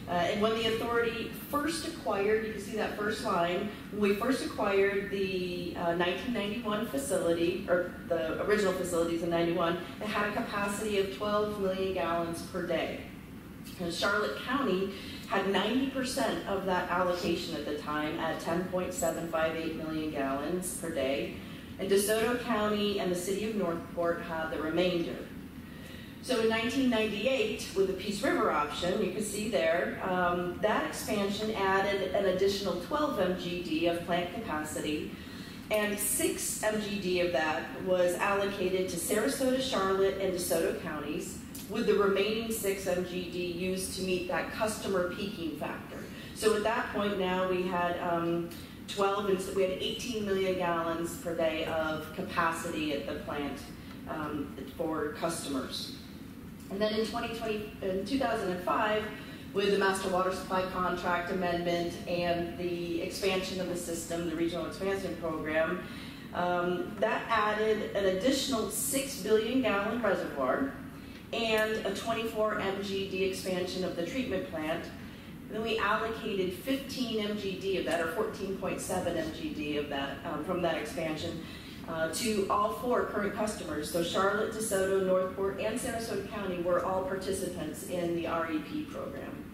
And when the authority first acquired, you can see that first line, when we first acquired the 1991 facility, or the original facilities in 91, it had a capacity of 12 million gallons per day. And Charlotte County had 90% of that allocation at the time at 10.758 million gallons per day. And DeSoto County and the city of Northport had the remainder. So in 1998, with the Peace River option, you can see there, that expansion added an additional 12 MGD of plant capacity, and 6 MGD of that was allocated to Sarasota, Charlotte, and DeSoto counties, with the remaining 6 MGD used to meet that customer peaking factor. So at that point now, we had 18 million gallons per day of capacity at the plant for customers. And then in 2005, with the Master Water Supply Contract Amendment and the expansion of the system, the Regional Expansion Program, that added an additional 6 billion gallon reservoir and a 24 MGD expansion of the treatment plant. And then we allocated 15 MGD of that, or 14.7 MGD of that, from that expansion, to all 4 current customers. So Charlotte, DeSoto, Northport, and Sarasota County were all participants in the REP program.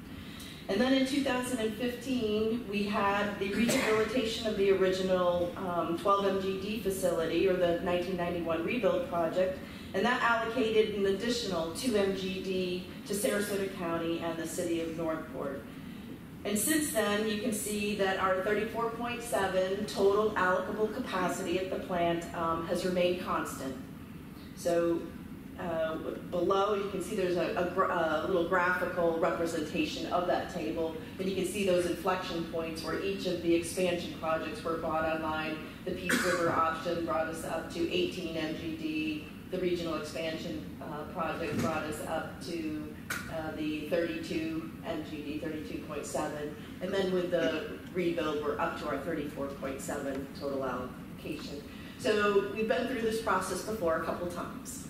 And then in 2015, we had the rehabilitation of the original 12 MGD facility, or the 1991 rebuild project, and that allocated an additional 2 MGD to Sarasota County and the city of Northport. And since then, you can see that our 34.7 total allocable capacity at the plant has remained constant. So below, you can see there's a little graphical representation of that table, and you can see those inflection points where each of the expansion projects were brought online. The Peace River option brought us up to 18 MGD. The regional expansion project brought us up to the 32 MGD, 32.7, and then with the rebuild, we're up to our 34.7 total allocation. So we've been through this process before a couple times.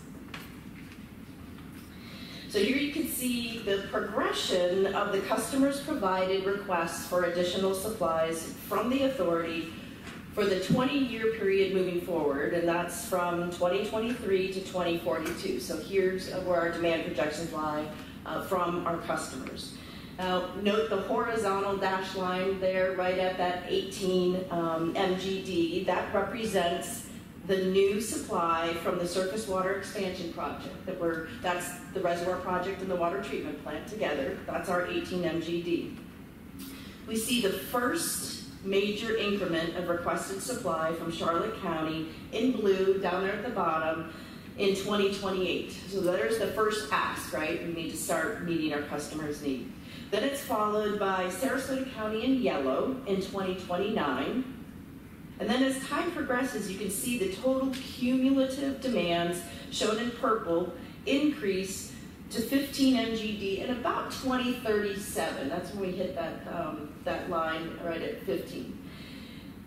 So here you can see the progression of the customers' provided requests for additional supplies from the authority for the 20-year period moving forward, and that's from 2023 to 2042. So here's where our demand projections lie from our customers. Now, note the horizontal dashed line there right at that 18 MGD. That represents the new supply from the surface water expansion project. That's the reservoir project and the water treatment plant together. That's our 18 MGD. We see the first major increment of requested supply from Charlotte County in blue down there at the bottom in 2028. So there's the first ask, right? We need to start meeting our customers' need. Then it's followed by Sarasota County in yellow in 2029. And then as time progresses, you can see the total cumulative demands shown in purple increase to 15 MGD in about 2037. That's when we hit that line right at 15.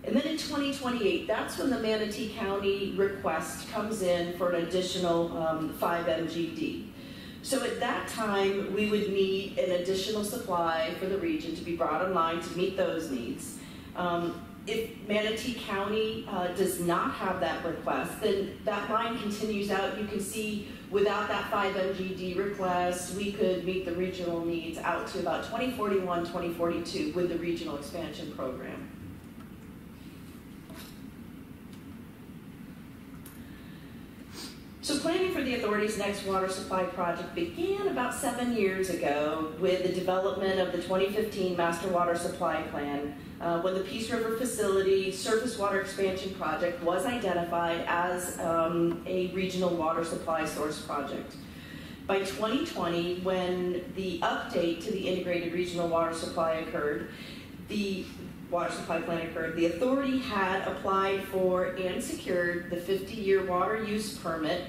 And then in 2028, that's when the Manatee County request comes in for an additional 5 MGD. So at that time, we would need an additional supply for the region to be brought online to meet those needs. If Manatee County does not have that request, then that line continues out. You can see without that 5 MGD request, we could meet the regional needs out to about 2041, 2042 with the regional expansion program. So planning for the authority's next water supply project began about 7 years ago with the development of the 2015 Master Water Supply Plan, when the Peace River Facility Surface Water Expansion Project was identified as a regional water supply source project. By 2020, when the update to the Integrated Regional Water Supply occurred, the water supply plan occurred, the authority had applied for and secured the 50-year water use permit,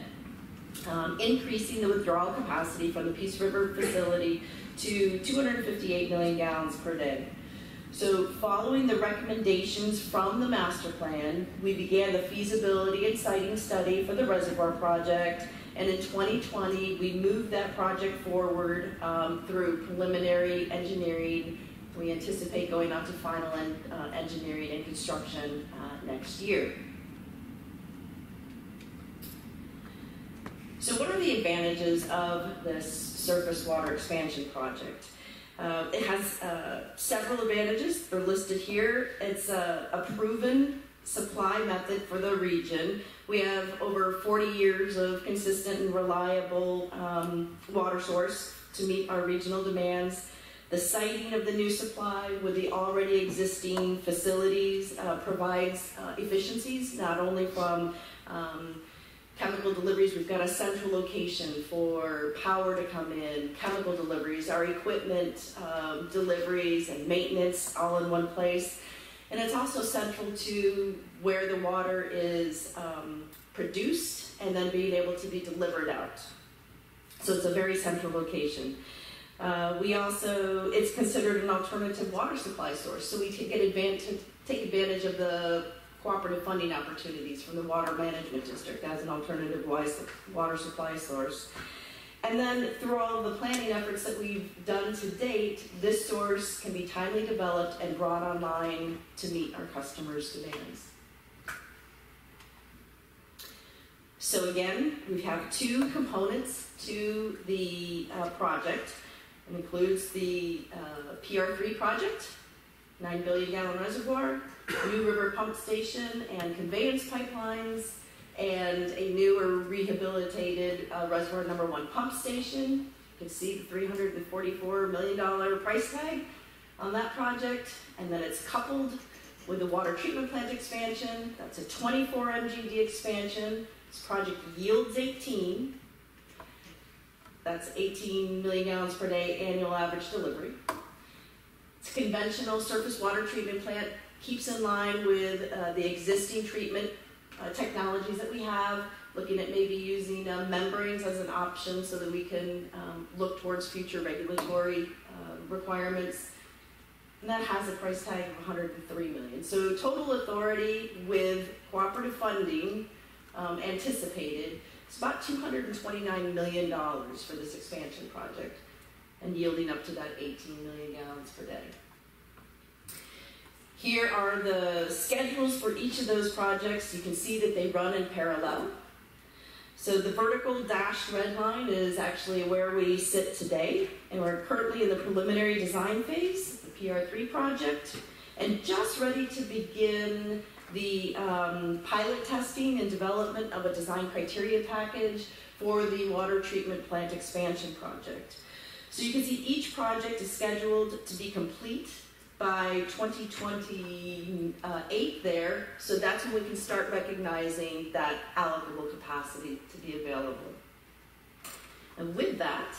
increasing the withdrawal capacity from the Peace River facility to 258 million gallons per day. So following the recommendations from the master plan, we began the feasibility and siting study for the reservoir project, and in 2020, we moved that project forward through preliminary engineering. We anticipate going out to final engineering and construction next year. So what are the advantages of this surface water expansion project? It has several advantages. They're listed here. It's a proven supply method for the region. We have over 40 years of consistent and reliable water source to meet our regional demands. The siting of the new supply with the already existing facilities provides efficiencies, not only from chemical deliveries. We've got a central location for power to come in, chemical deliveries, our equipment deliveries and maintenance all in one place. And it's also central to where the water is produced and then being able to be delivered out. So it's a very central location. It's considered an alternative water supply source, so we take advantage of the cooperative funding opportunities from the Water Management District as an alternative water supply source. And then through all of the planning efforts that we've done to date, this source can be timely developed and brought online to meet our customers' demands. So again, we have two components to the project. It includes the PR3 project, 9 billion gallon reservoir, new river pump station and conveyance pipelines, and a newer rehabilitated reservoir number 1 pump station. You can see the $344 million price tag on that project, and then it's coupled with the water treatment plant expansion. That's a 24 MGD expansion. This project yields 18. That's 18 million gallons per day annual average delivery. It's a conventional surface water treatment plant, keeps in line with the existing treatment technologies that we have, looking at maybe using membranes as an option so that we can look towards future regulatory requirements. And that has a price tag of $103 million. So total authority with cooperative funding anticipated, it's about $229 million for this expansion project and yielding up to that 18 million gallons per day. Here are the schedules for each of those projects. You can see that they run in parallel. So the vertical dashed red line is actually where we sit today, and we're currently in the preliminary design phase, the PR3 project, and just ready to begin the pilot testing and development of a design criteria package for the water treatment plant expansion project. So you can see each project is scheduled to be complete by 2028 there, so that's when we can start recognizing that allocable capacity to be available. And with that,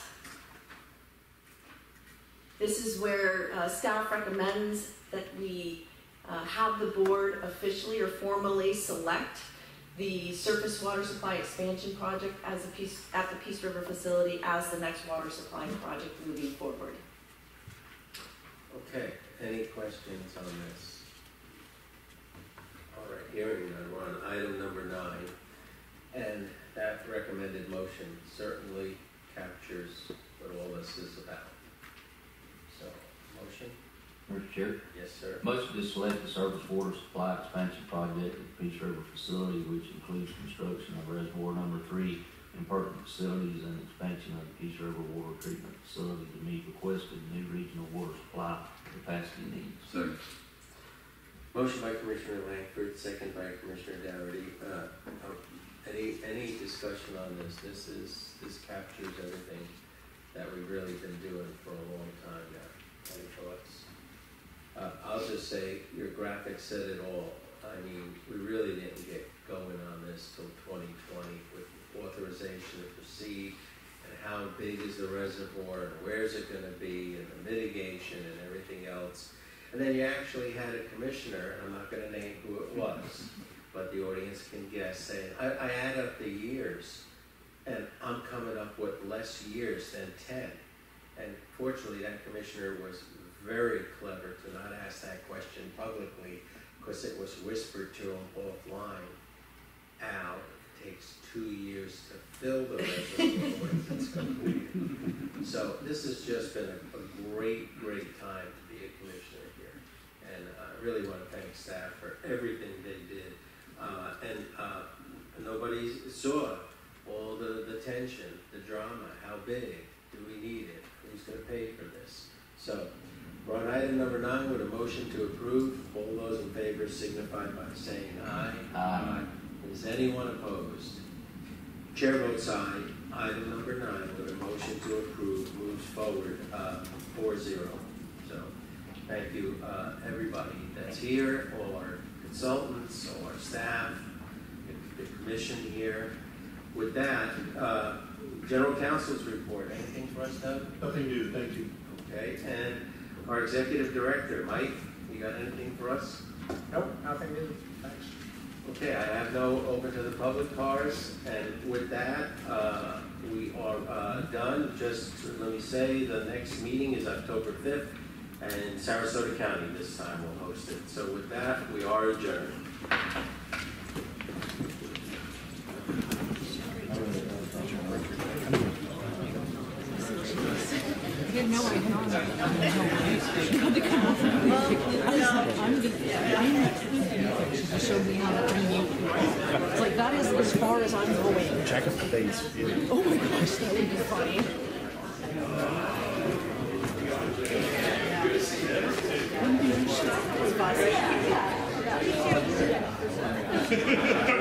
this is where staff recommends that we have the board officially or formally select the surface water supply expansion project as at the Peace River facility as the next water supply project moving forward. Okay, any questions on this? All right, hearing none, we're on item number 9, and that recommended motion certainly captures what all this is about. So, motion? Mr. Chair, Yes, sir. motion to select the surface water supply expansion project at the Peace River facility, which includes construction of reservoir number 3 and pertinent facilities and expansion of the Peace River water treatment facility to meet requested new regional water supply capacity needs. Second. Motion by Commissioner Langford, second by Commissioner Dougherty. Any discussion on this? This captures everything that we've really been doing for a long time now. Any thoughts? I'll just say your graphic said it all. I mean, we really didn't get going on this till 2020 with authorization to proceed and how big is the reservoir and where's it going to be and the mitigation and everything else. And then you actually had a commissioner, and I'm not going to name who it was, but the audience can guess, saying, I add up the years and I'm coming up with less years than 10. And fortunately, that commissioner was very clever to not ask that question publicly because it was whispered to him offline. Al, it takes 2 years to fill the reservoir once it's completed. So this has just been a great, great time to be a commissioner here. And I really want to thank staff for everything they did. Nobody saw all the tension, the drama, how big, do we need it, who's going to pay for this. So we're on item number 9 with a motion to approve. All those in favor signify by saying aye. Aye. Is anyone opposed? Chair votes aye. Item number 9 with a motion to approve moves forward 4-0. So thank you everybody that's here, all our consultants, all our staff, the commission here. With that, General Counsel's report. Anything for us, Doug? Nothing new, thank you. Okay, and our Executive Director, Mike, you got anything for us? Nope, nothing new. Thanks. Okay, I have no open to the public cards, and with that, we are done. Just let me say, the next meeting is October 5th, and Sarasota County this time will host it. So with that, we are adjourned. No, I don't. She had to come over. She showed me how to unmute. It's like, that is as far as I'm going. Check if the date's. Oh my gosh, that would be funny. was fussy.